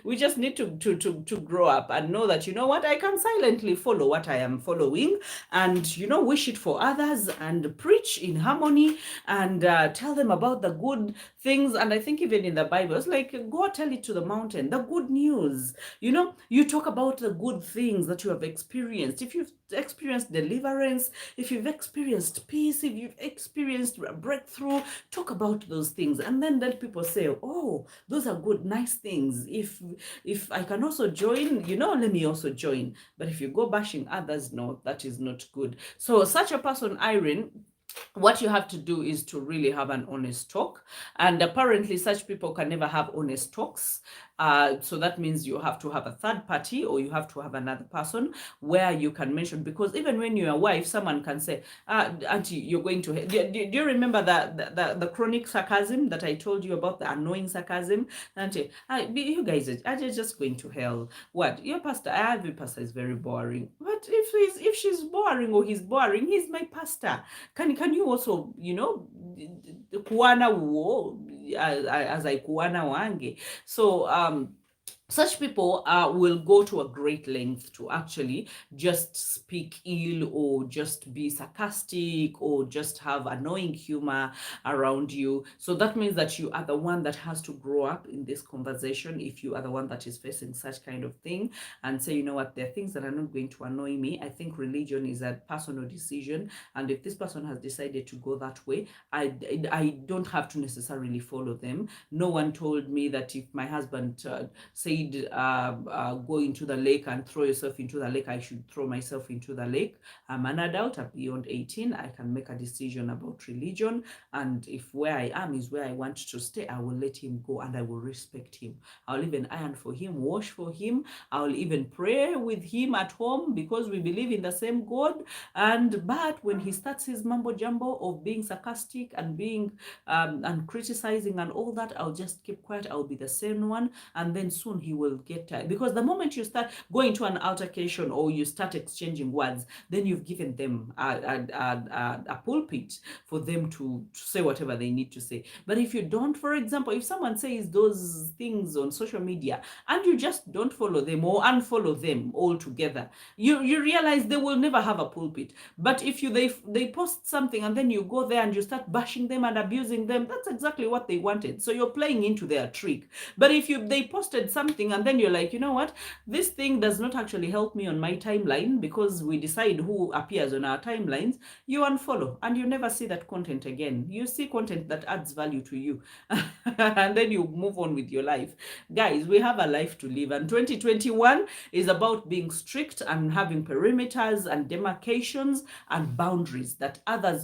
We just need to grow up and know that, I can silently follow what I am following and, wish it for others and preach in harmony and tell them about the good things. And I think even in the Bible, it's like, go tell it to the mountain, the good news. You talk about the good things that you have experienced. If you've experienced deliverance, if you've experienced peace, if you've experienced breakthrough, talk about those things. And then let people say, oh, those are good, nice things. If I can also join, let me also join. But if you go bashing others, no, that is not good. So such a person, Irene, what you have to do is to really have an honest talk. And apparently such people can never have honest talks. So that means you have to have a third party, or you have to have another person where you can mention, because even when you're a wife, someone can say, auntie, you're going to do you remember the chronic sarcasm that I told you about, the annoying sarcasm? Auntie, you guys are just going to hell. What, your pastor? Every pastor is very boring. But if she's boring or he's boring, he's my pastor. Can you also, Kuana wo as I Kuana wange. So such people will go to a great length to actually just speak ill, or just be sarcastic, or just have annoying humor around you. So that means that you are the one that has to grow up in this conversation, if you are the one that is facing such kind of thing, and say, you know what, there are things that are not going to annoy me. I think religion is a personal decision, and if this person has decided to go that way, I don't have to necessarily follow them. No one told me that if my husband said, go into the lake and throw yourself into the lake, I should throw myself into the lake. I'm an adult, I'm beyond 18. I can make a decision about religion, and if where I am is where I want to stay, I will let him go, and I will respect him. I'll even iron for him, wash for him. I'll even pray with him at home, because we believe in the same God. But when he starts his mumbo jumbo of being sarcastic and being and criticizing and all that, I'll just keep quiet. I'll be the same one, and then soon he will get tired. Because the moment you start going to an altercation, or you start exchanging words, then you've given them a pulpit for them to say whatever they need to say. But if you don't, for example, if someone says those things on social media and you just don't follow them or unfollow them altogether, you realize they will never have a pulpit. But if they post something and then you go there and you start bashing them and abusing them, that's exactly what they wanted. So you're playing into their trick. But if they posted something and then you're like, you know what, this thing does not actually help me on my timeline, because we decide who appears on our timelines, you unfollow and you never see that content again. You see content that adds value to you and then you move on with your life. Guys, we have a life to live, and 2021 is about being strict and having perimeters and demarcations and boundaries that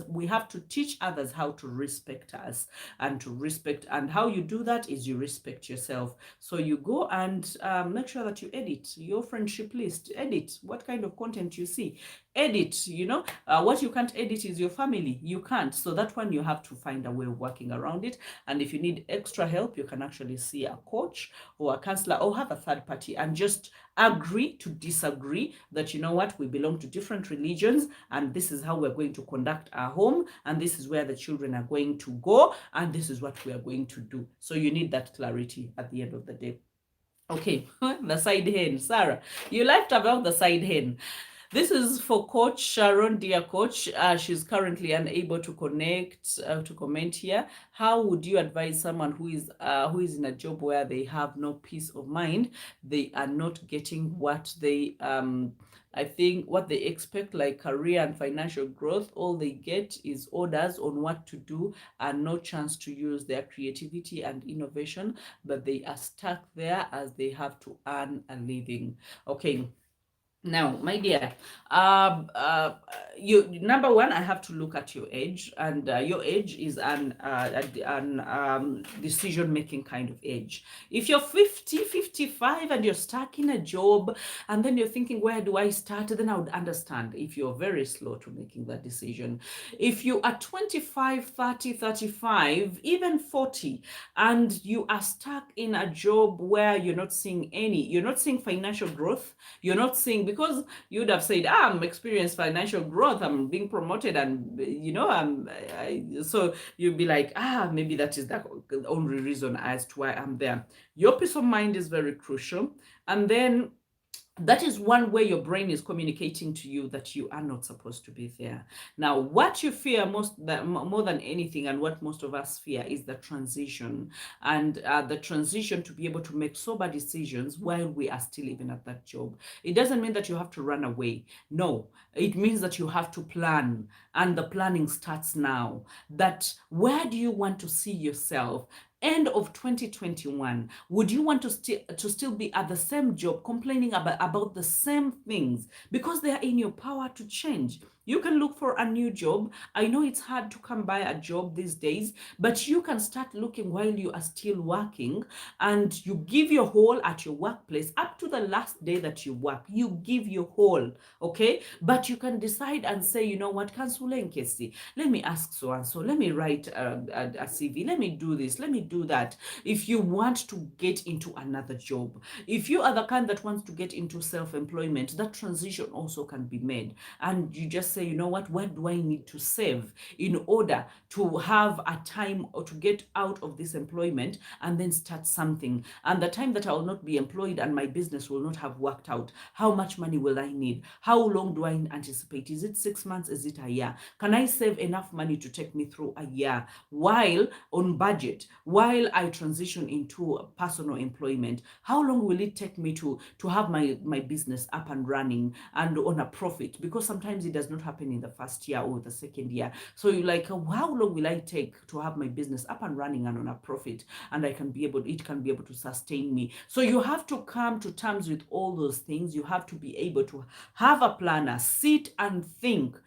we have to teach others how to respect us and to respect. And how you do that is you respect yourself. So you go and make sure that you edit your friendship list, edit what kind of content you see, edit, what you can't edit is your family. You can't. So that one, you have to find a way of working around it. And if you need extra help, you can actually see a coach or a counselor, or have a third party, and just agree to disagree, that, you know what, we belong to different religions, and this is how we're going to conduct our home, and this is where the children are going to go, and this is what we are going to do. So you need that clarity at the end of the day. Okay, the side hen. Sarah, you left about the side hen. This is for Coach Sharon, dear Coach. She's currently unable to comment here. How would you advise someone who is in a job where they have no peace of mind? They are not getting what they I think what they expect, like career and financial growth. All they get is orders on what to do, and no chance to use their creativity and innovation. But they are stuck there as they have to earn a living. Okay. Now, my dear, you number one, I have to look at your age, and your age is an decision-making kind of age. If you're 50, 55, and you're stuck in a job, and then you're thinking, where do I start? Then I would understand if you're very slow to making that decision. If you are 25, 30, 35, even 40, and you are stuck in a job where you're not seeing financial growth, you're not seeing, because you'd have said, I'm experiencing financial growth, I'm being promoted, and so you'd be like, maybe that is the only reason as to why I'm there. Your peace of mind is very crucial. And then That is one way your brain is communicating to you that you are not supposed to be there. Now, what you fear more than anything, and what most of us fear, is the transition, and the transition to be able to make sober decisions while we are still even at that job. It doesn't mean that you have to run away. No, it means that you have to plan, and the planning starts now. That where do you want to see yourself? End of 2021, would you want to still be at the same job complaining about the same things because they are in your power to change? You can look for a new job. I know it's hard to come by a job these days, but you can start looking while you are still working, and you give your whole at your workplace up to the last day that you work. You give your whole, okay? But you can decide and say, you know what, Kansule Nkesi, let me ask so and so, let me write a CV, let me do this, let me do that. If you want to get into another job, if you are the kind that wants to get into self-employment, that transition also can be made. And you just say, you know what do I need to save in order to have a time or to get out of this employment and then start something? And the time that I will not be employed and my business will not have worked out, how much money will I need? How long do I anticipate? Is it 6 months? Is it a year? Can I save enough money to take me through a year while on budget, while I transition into personal employment? How long will it take me to have my business up and running and on a profit? Because sometimes it does not happen in the first year or the second year. So you're like, how long will I take to have my business up and running and on a profit, and it can be able to sustain me? So you have to come to terms with all those things. You have to be able to have a planner, sit and think.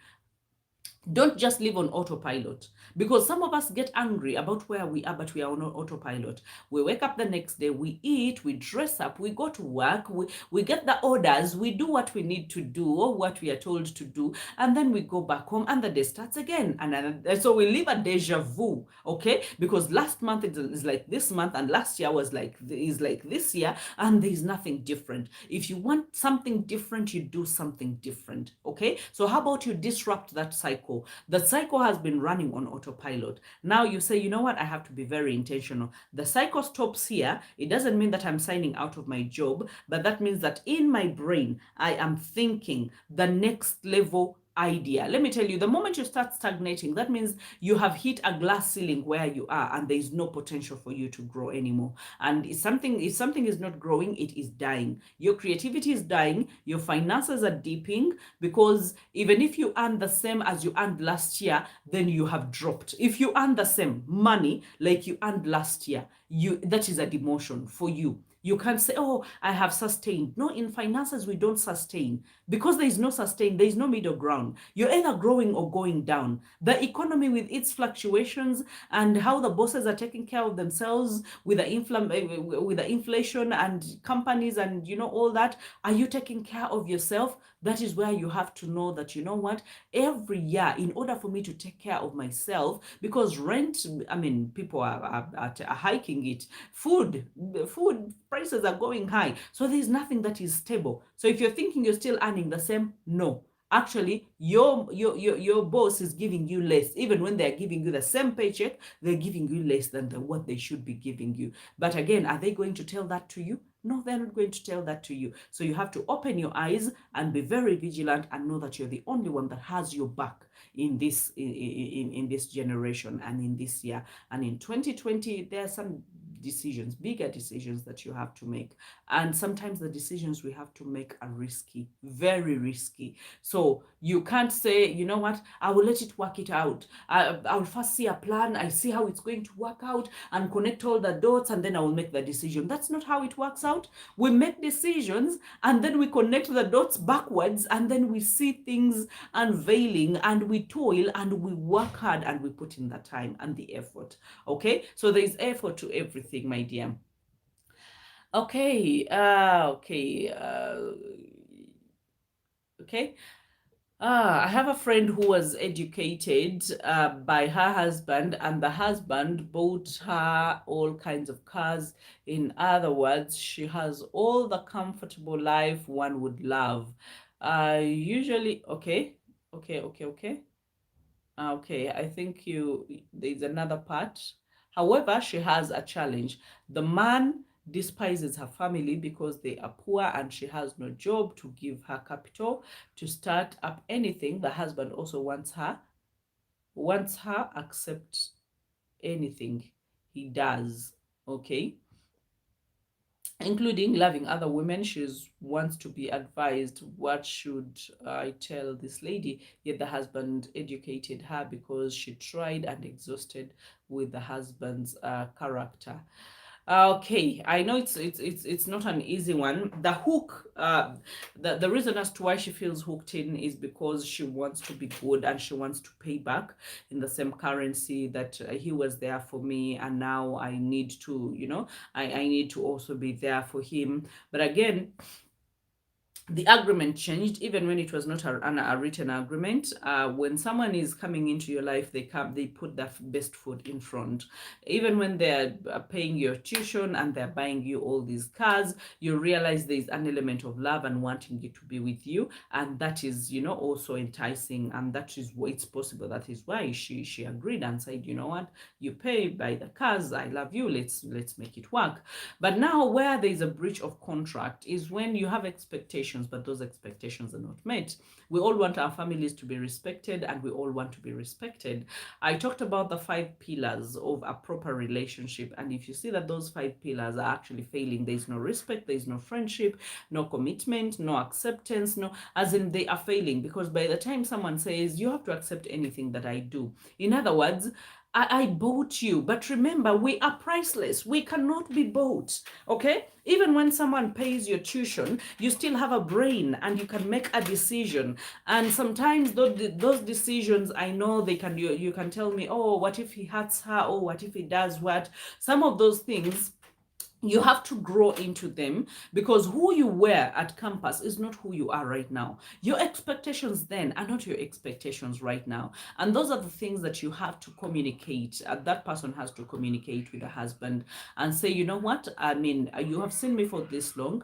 Don't just live on autopilot, because some of us get angry about where we are, but we are on autopilot. We wake up the next day, we eat, we dress up, we go to work, we get the orders, we do what we need to do or what we are told to do, and then we go back home and the day starts again. And so we live a deja vu, okay? Because last month is like this month, and last year is like this year, and there's nothing different. If you want something different, you do something different, okay? So how about you disrupt that cycle? The cycle has been running on autopilot. Now you say, you know what, I have to be very intentional. The cycle stops here. It doesn't mean that I'm signing out of my job, but that means that in my brain, I am thinking the next level idea. Let me tell you, the moment you start stagnating, that means you have hit a glass ceiling where you are, and there is no potential for you to grow anymore. And if something is not growing, it is dying. Your creativity is dying, your finances are dipping, because even if you earn the same as you earned last year, then you have dropped. If you earn the same money like you earned last year, that is a demotion for you. You can't say, oh, I have sustained. No, in finances, we don't sustain, because there is no sustain, there is no middle ground. You're either growing or going down. The economy, with its fluctuations and how the bosses are taking care of themselves with with the inflation and companies and all that, are you taking care of yourself? That is where you have to know that, you know what, every year, in order for me to take care of myself, because rent, I mean, people are hiking it, food prices are going high, so there's nothing that is stable. So if you're thinking you're still earning the same, no. Actually, your boss is giving you less. Even when they're giving you the same paycheck, they're giving you less than what they should be giving you. But again, are they going to tell that to you? No, they're not going to tell that to you. So you have to open your eyes and be very vigilant, and know that you're the only one that has your back in this generation and in this year. And in 2020, there are some decisions, bigger decisions that you have to make. And sometimes the decisions we have to make are risky, very risky. So you can't say, you know what, I will let it work it out. I'll first see a plan, I see how it's going to work out and connect all the dots, and then I will make the decision. That's not how it works out. We make decisions and then we connect the dots backwards, and then we see things unveiling, and we toil and we work hard and we put in the time and the effort. Okay, so there is effort to everything, my dear. Okay, okay. I have a friend who was educated by her husband, and the husband bought her all kinds of cars. In other words, she has all the comfortable life one would love. Usually, okay. Okay, I think there's another part. However, she has a challenge. The man despises her family because they are poor and she has no job to give her capital to start up anything. The husband also wants her accept anything he does, okay, including loving other women. She wants to be advised, what should I tell this lady? Yet the husband educated her because she tried and exhausted with the husband's character. Okay, I know it's not an easy one. The hook, the reason as to why she feels hooked in is because she wants to be good and she wants to pay back in the same currency that he was there for me, and now I need to, I need to also be there for him. But again, the agreement changed even when it was not a written agreement. When someone is coming into your life, they put their best foot in front. Even when they're paying your tuition and they're buying you all these cars, you realize there's an element of love and wanting it to be with you, and that is, also enticing, and that is why it's possible. That is why she agreed and said, you know what, you pay, buy the cars, I love you, let's make it work. But now where there is a breach of contract is when you have expectations, but those expectations are not met. We all want our families to be respected, and we all want to be respected. I talked about the 5 pillars of a proper relationship, and if you see that those 5 pillars are actually failing, there's no respect, there's no friendship, no commitment, no acceptance, no, as in they are failing, because by the time someone says you have to accept anything that I do, in other words, I bought you, but remember, we are priceless. We cannot be bought, okay? Even when someone pays your tuition, you still have a brain and you can make a decision. And sometimes those decisions, I know they can, you can tell me, oh, what if he hurts her? Oh, what if he does what? Some of those things, you have to grow into them, because who you were at campus is not who you are right now. Your expectations then are not your expectations right now. And those are the things that you have to communicate. That person has to communicate with the husband and say, you know what? I mean, you have seen me for this long.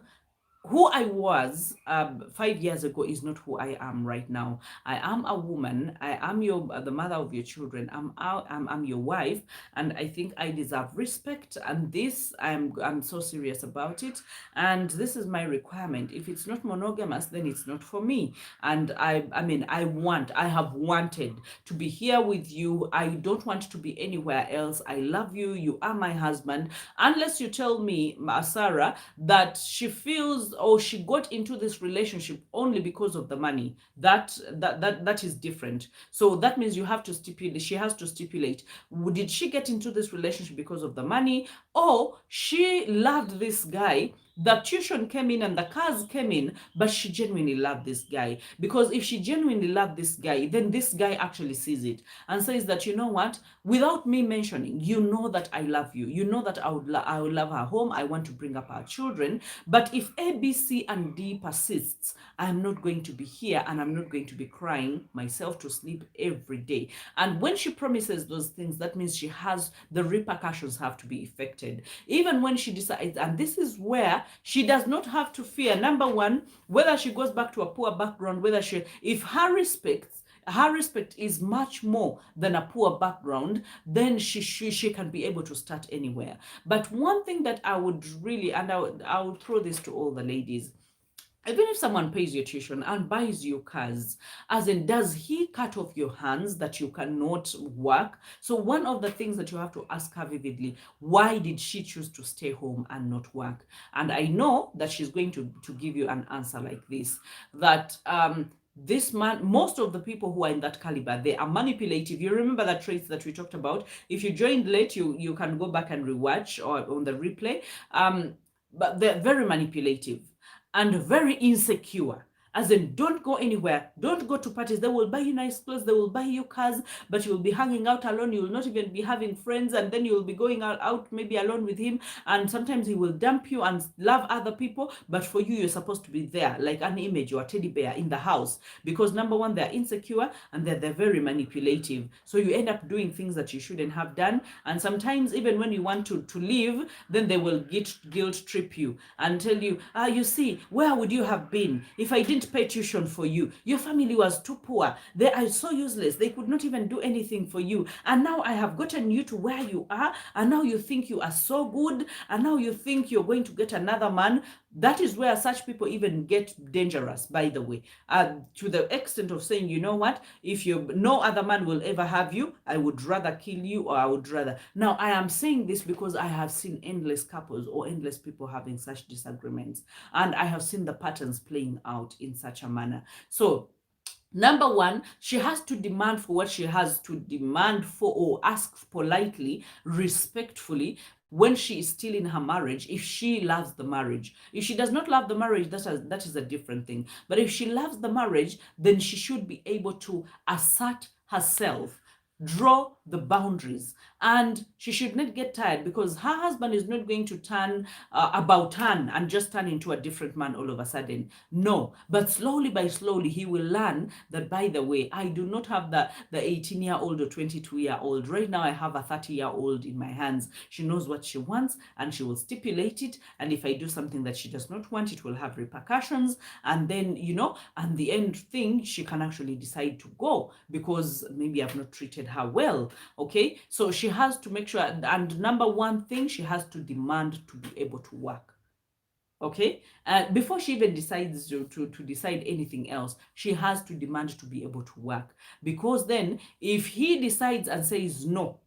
Who I was 5 years ago is not who I am right now. I am a woman. I am the mother of your children. I'm your wife, and I think I deserve respect. And this, I'm so serious about it. And this is my requirement. If it's not monogamous, then it's not for me. And I mean, I have wanted to be here with you. I don't want to be anywhere else. I love you. You are my husband. Unless you tell me, Sarah, that she feels, or she got into this relationship only because of the money, that is different. So that means you have to stipulate, she has to stipulate, did she get into this relationship because of the money, or she loved this guy, the tuition came in and the cars came in, but she genuinely loved this guy? Because if she genuinely loved this guy, then this guy actually sees it and says that, you know what, without me mentioning, you know that I love you, you know that I would love her home, I want to bring up our children, but if A, B, C, and D persists, I'm not going to be here, and I'm not going to be crying myself to sleep every day. And when she promises those things, that means the repercussions have to be effected. Even when she decides, and this is where she does not have to fear, number one, whether she goes back to a poor background, if her respect is much more than a poor background, then she can be able to start anywhere. But one thing that I would really, and I would throw this to all the ladies, even if someone pays your tuition and buys you cars, as in, does he cut off your hands that you cannot work? So one of the things that you have to ask her vividly, why did she choose to stay home and not work? And I know that she's going to give you an answer like this, that this man, most of the people who are in that caliber, they are manipulative. You remember the traits that we talked about? If you joined late, you can go back and rewatch or on the replay. But they're very manipulative and very insecure. As in, don't go anywhere, don't go to parties. They will buy you nice clothes, they will buy you cars, but you will be hanging out alone. You will not even be having friends, and then you will be going out maybe alone with him. And sometimes he will dump you and love other people. But for you, you're supposed to be there like an image or a teddy bear in the house, because number one, they're insecure, and they're very manipulative. So you end up doing things that you shouldn't have done. And sometimes even when you want to leave, then they will guilt trip you and tell you, you see, where would you have been if I didn't didn't pay tuition for you. Your family was too poor. They are so useless. They could not even do anything for you. And now I have gotten you to where you are. And now you think you are so good. And now you think you're going to get another man. That is where such people even get dangerous, by the way, to the extent of saying, you know what, if you no other man will ever have you, I would rather kill you, or I would rather. Now, I am saying this because I have seen endless couples or endless people having such disagreements, and I have seen the patterns playing out in such a manner. So, number one, she has to demand for what she has to demand for, or ask politely, respectfully, when she is still in her marriage, if she loves the marriage. If she does not love the marriage, that is a different thing. But if she loves the marriage, then she should be able to assert herself, draw the boundaries, and she should not get tired, because her husband is not going to turn about turn and just turn into a different man all of a sudden. No, but slowly by slowly he will learn that, by the way, I do not have the 18-year-old or 22-year-old. Right now I have a 30-year-old in my hands. She knows what she wants, and she will stipulate it, and if I do something that she does not want, it will have repercussions. And then, and the end thing, she can actually decide to go because maybe I've not treated her well. Okay, so she has to make sure, and number one thing, she has to demand to be able to work. Okay, before she even decides to decide anything else, she has to demand to be able to work, because then if he decides and says no,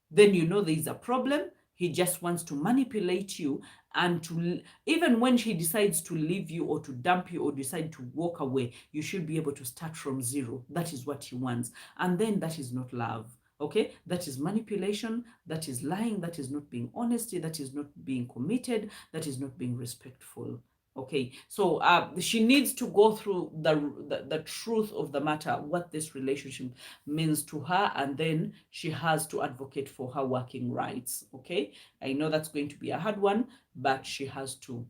then there is a problem. He just wants to manipulate you, and even when he decides to leave you or to dump you or decide to walk away, you should be able to start from zero. That is what he wants. And then that is not love. Okay, that is manipulation, that is lying, that is not being honesty, that is not being committed, that is not being respectful. Okay, so she needs to go through the truth of the matter, what this relationship means to her, and then she has to advocate for her working rights. Okay, I know that's going to be a hard one, but she has to.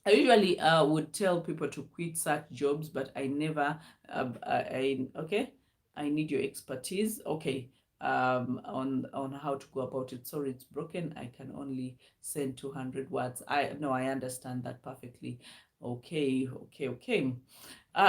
I usually would tell people to quit such jobs, but I never. Okay, I need your expertise. Okay, on how to go about it. Sorry, it's broken. I can only send 200 words. I understand that perfectly. Okay.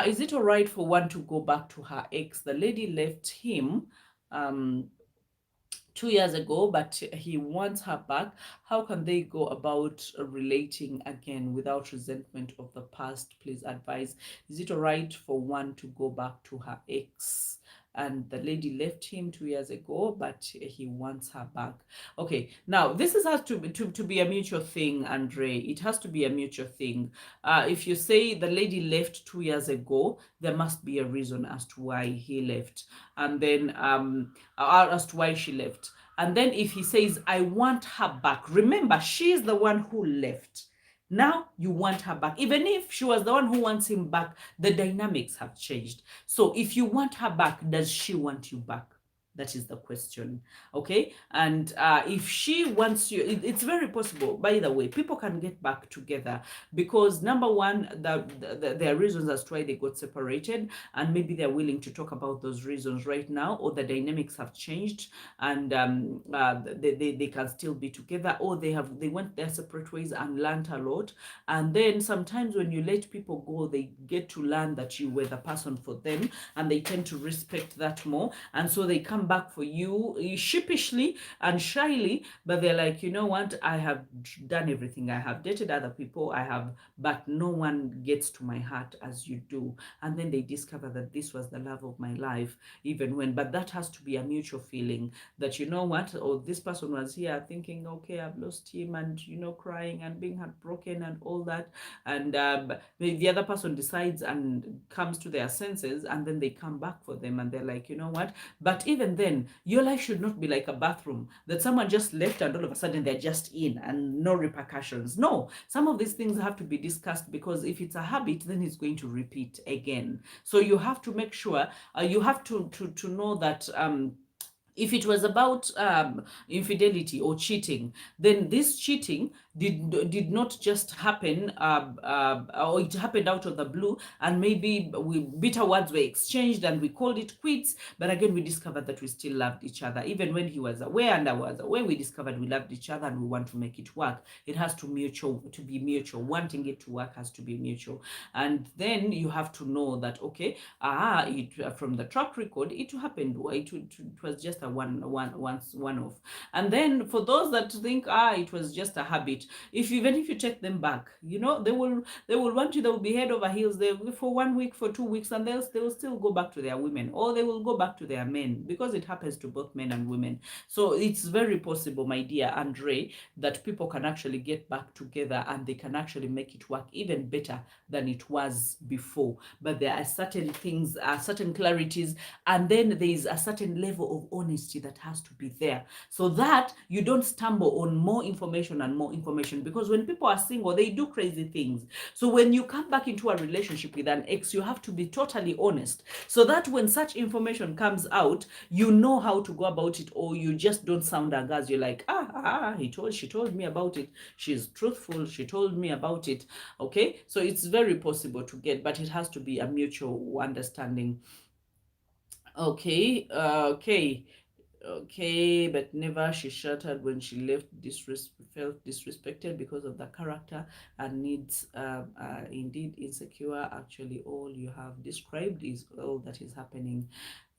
Is it all right for one to go back to her ex? The lady left him. 2 years ago, but he wants her back. How can they go about relating again without resentment of the past? Please advise. Is it all right for one to go back to her ex? And the lady left him 2 years ago, but he wants her back. Okay, now this has to be a mutual thing, Andre. It has to be a mutual thing. If you say the lady left 2 years ago, there must be a reason as to why he left, and then as to why she left. And then if he says, I want her back, remember, she's the one who left. Now you want her back. Even if she was the one who wants him back, the dynamics have changed. So if you want her back, does she want you back? That is the question. Okay, and if she wants you, it's very possible, by the way, people can get back together, because number one, there are reasons as to why they got separated, and maybe they're willing to talk about those reasons right now, or the dynamics have changed, and they can still be together, or they went their separate ways and learned a lot. And then sometimes when you let people go, they get to learn that you were the person for them, and they tend to respect that more, and so they come back for you sheepishly and shyly, but they're like, you know what, I have done everything, I have dated other people, but no one gets to my heart as you do. And then they discover that this was the love of my life, but that has to be a mutual feeling that, you know what, this person was here thinking, okay, I've lost him, and crying and being heartbroken and all that, and the other person decides and comes to their senses, and then they come back for them, and they're like, you know what, but even then, your life should not be like a bathroom that someone just left and all of a sudden they're just in and no repercussions. No, some of these things have to be discussed, because if it's a habit, then it's going to repeat again. So you have to make sure, you have to know that If it was about infidelity or cheating, then this cheating did not just happen, or it happened out of the blue, and maybe bitter words were exchanged and we called it quits. But again, we discovered that we still loved each other, even when he was aware and I was aware. We discovered we loved each other and we want to make it work. It has to be mutual. Wanting it to work has to be mutual, and then you have to know that, okay, from the track record, it happened. It was just a one off. And then for those that think, it was just a habit, even if you take them back, they will want you. They will be head over heels they for 1 week, for 2 weeks, and they will still go back to their women, or they will go back to their men, because it happens to both men and women. So it's very possible, my dear Andre, that people can actually get back together and they can actually make it work even better than it was before. But there are certain things, certain clarities, and then there is a certain level of honesty that has to be there, so that you don't stumble on more information and more information. Because when people are single, they do crazy things. So when you come back into a relationship with an ex, you have to be totally honest, so that when such information comes out, you know how to go about it, or you just don't sound aghast. You're like, she told me about it. She's truthful. She told me about it. Okay, so it's very possible to get, but it has to be a mutual understanding. Okay. Okay, but never she shattered when she left. Felt disrespected because of the character and needs. Indeed, insecure. Actually, all you have described is all that is happening.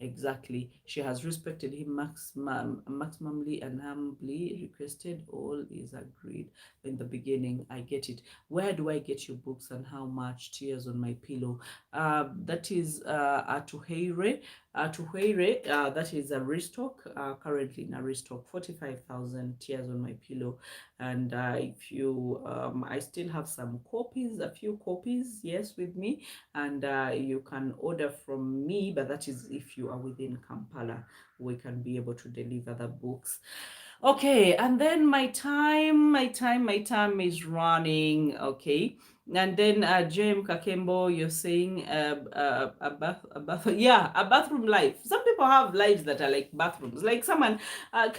Exactly. She has respected him maximally and humbly requested. All is agreed in the beginning. I get it. Where do I get your books and how much? Tears on my pillow. That is Atuheire. Atuheire, that is a restock, currently in a restock, 45,000 Tears on my pillow. And if you, I still have some copies, a few copies, yes, with me. And you can order from me, but that is if you are within Kampala. We can be able to deliver the books. Okay, and then my time is running. Okay, and then Jem Kakembo, you're saying yeah, a bathroom life. Some people have lives that are like bathrooms. Like someone, like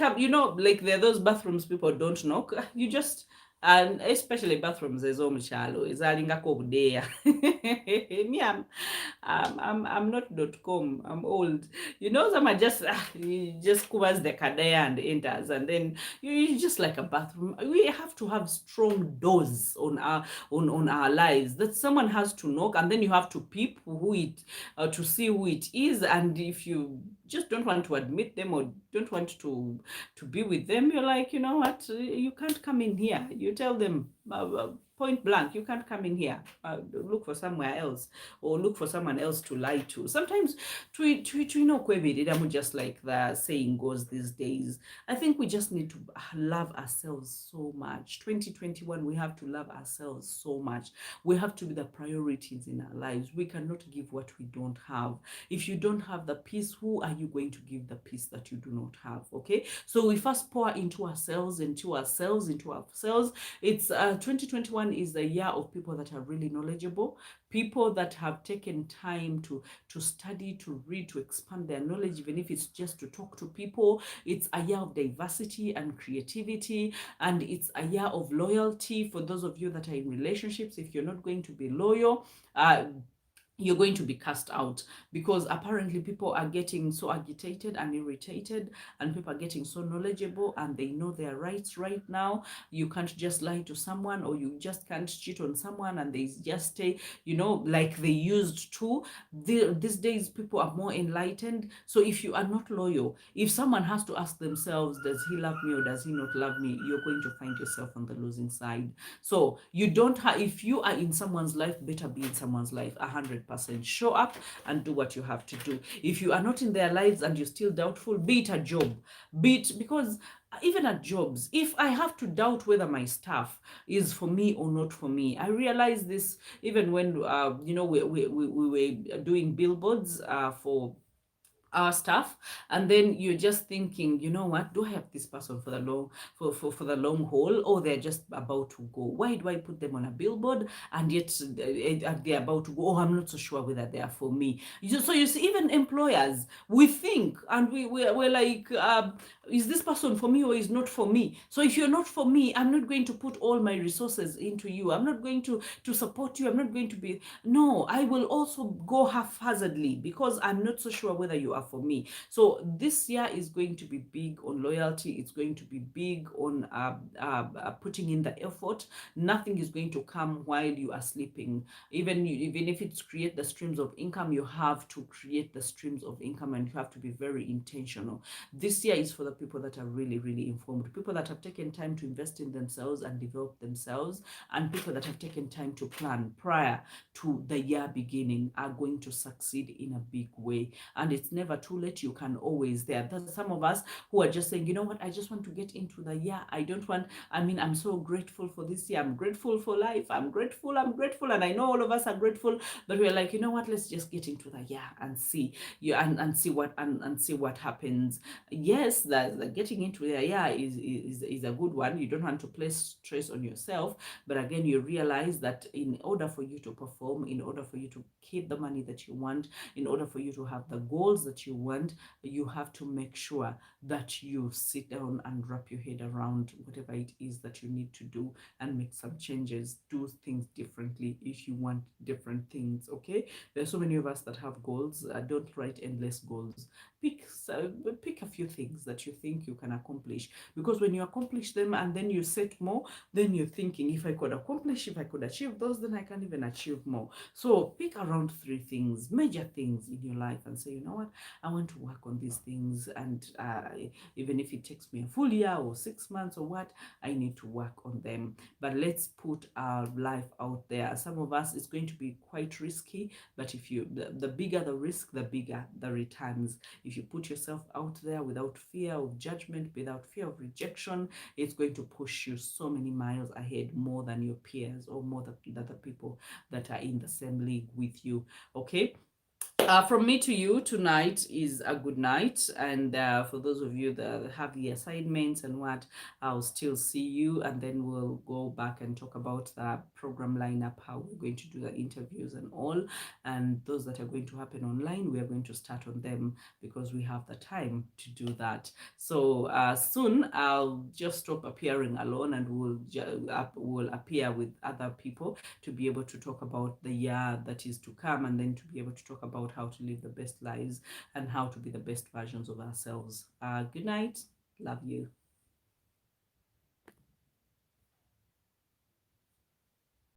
there are those bathrooms people don't knock. You just, and especially bathrooms ez'omukyalo ezalingako obudeeya. Me, I'm not .com. I'm old. Someone just just covers the kadea and enters, and then you just like a bathroom. We have to have strong doors on our lives, that someone has to knock, and then you have to peep who it to see who it is. And if you just don't want to admit them, or don't want to be with them, you're like, you know what, you can't come in here. You tell them point blank, you can't come in here. Look for somewhere else, or look for someone else to lie to. Sometimes just like the saying goes these days, I think we just need to love ourselves so much. 2021, we have to love ourselves so much. We have to be the priorities in our lives. We cannot give what we don't have. If you don't have the peace, who are you going to give the peace that you do not have? Okay, so we first pour into ourselves. It's 2021 is the year of people that are really knowledgeable, people that have taken time to study, to read, to expand their knowledge, even if it's just to talk to people. It's a year of diversity and creativity, and it's a year of loyalty. For those of you that are in relationships, if you're not going to be loyal, you're going to be cast out, because apparently people are getting so agitated and irritated, and people are getting so knowledgeable and they know their rights right now. You can't just lie to someone, or you just can't cheat on someone and they just stay, like they used to. These days people are more enlightened. So if you are not loyal, if someone has to ask themselves, does he love me or does he not love me, you're going to find yourself on the losing side. So you don't have, if you are in someone's life, better be in someone's life 100%. Show up and do what you have to do. If you are not in their lives and you're still doubtful, be it a job, because even at jobs, if I have to doubt whether my staff is for me or not for me, I realized this even when we were doing billboards for our stuff, and then you're just thinking, you know what, do I have this person for the long for the long haul, or they're just about to go? Why do I put them on a billboard and yet they're about to go? Oh, I'm not so sure whether they are for me. So you see, even employers, we think, and we're like, is this person for me or is not for me? So if you're not for me, I'm not going to put all my resources into you. I'm not going to support you. I'm not going to be, no, I will also go haphazardly because I'm not so sure whether you are for me. So this year is going to be big on loyalty. It's going to be big on putting in the effort. Nothing is going to come while you are sleeping. Even if it's create the streams of income, you have to create the streams of income, and you have to be very intentional. This year is for the people that are really, really informed, people that have taken time to invest in themselves and develop themselves, and people that have taken time to plan prior to the year beginning are going to succeed in a big way. And it's never too late. You can always there's some of us who are just saying, you know what, I just want to get into the year. I don't want, I mean, I'm so grateful for this year. I'm grateful for life. I'm grateful. And I know all of us are grateful, but we're like, you know what, let's just get into the year and see you and see and see what happens. Yes, the getting into the year is a good one. You don't want to place stress on yourself, but again, you realize that in order for you to perform, in order for you to keep the money that you want, in order for you to have the goals that you want, you have to make sure that you sit down and wrap your head around whatever it is that you need to do and make some changes, do things differently if you want different things. Okay, there's so many of us that have goals. Don't write endless goals. Pick a few things that you think you can accomplish, because when you accomplish them and then you set more, then you're thinking, if I could accomplish, if I could achieve those, then I can even achieve more. So pick around 3 things, major things in your life, and say, you know what, I want to work on these things. And even if it takes me a full year or 6 months or what, I need to work on them. But let's put our life out there. Some of us, it's going to be quite risky, but if you, the bigger the risk, the bigger the returns. If you put yourself out there without fear of judgment, without fear of rejection, it's going to push you so many miles ahead, more than your peers or more than the people that are in the same league with you. Okay, from me to you, tonight is a good night. And for those of you that have the assignments and what, I'll still see you. And then we'll go back and talk about the program lineup, how we're going to do the interviews and all. And those that are going to happen online, we are going to start on them because we have the time to do that. So soon I'll just stop appearing alone, and we'll appear with other people to be able to talk about the year that is to come, and then to be able to talk about how to live the best lives and how to be the best versions of ourselves. Good night. Love you.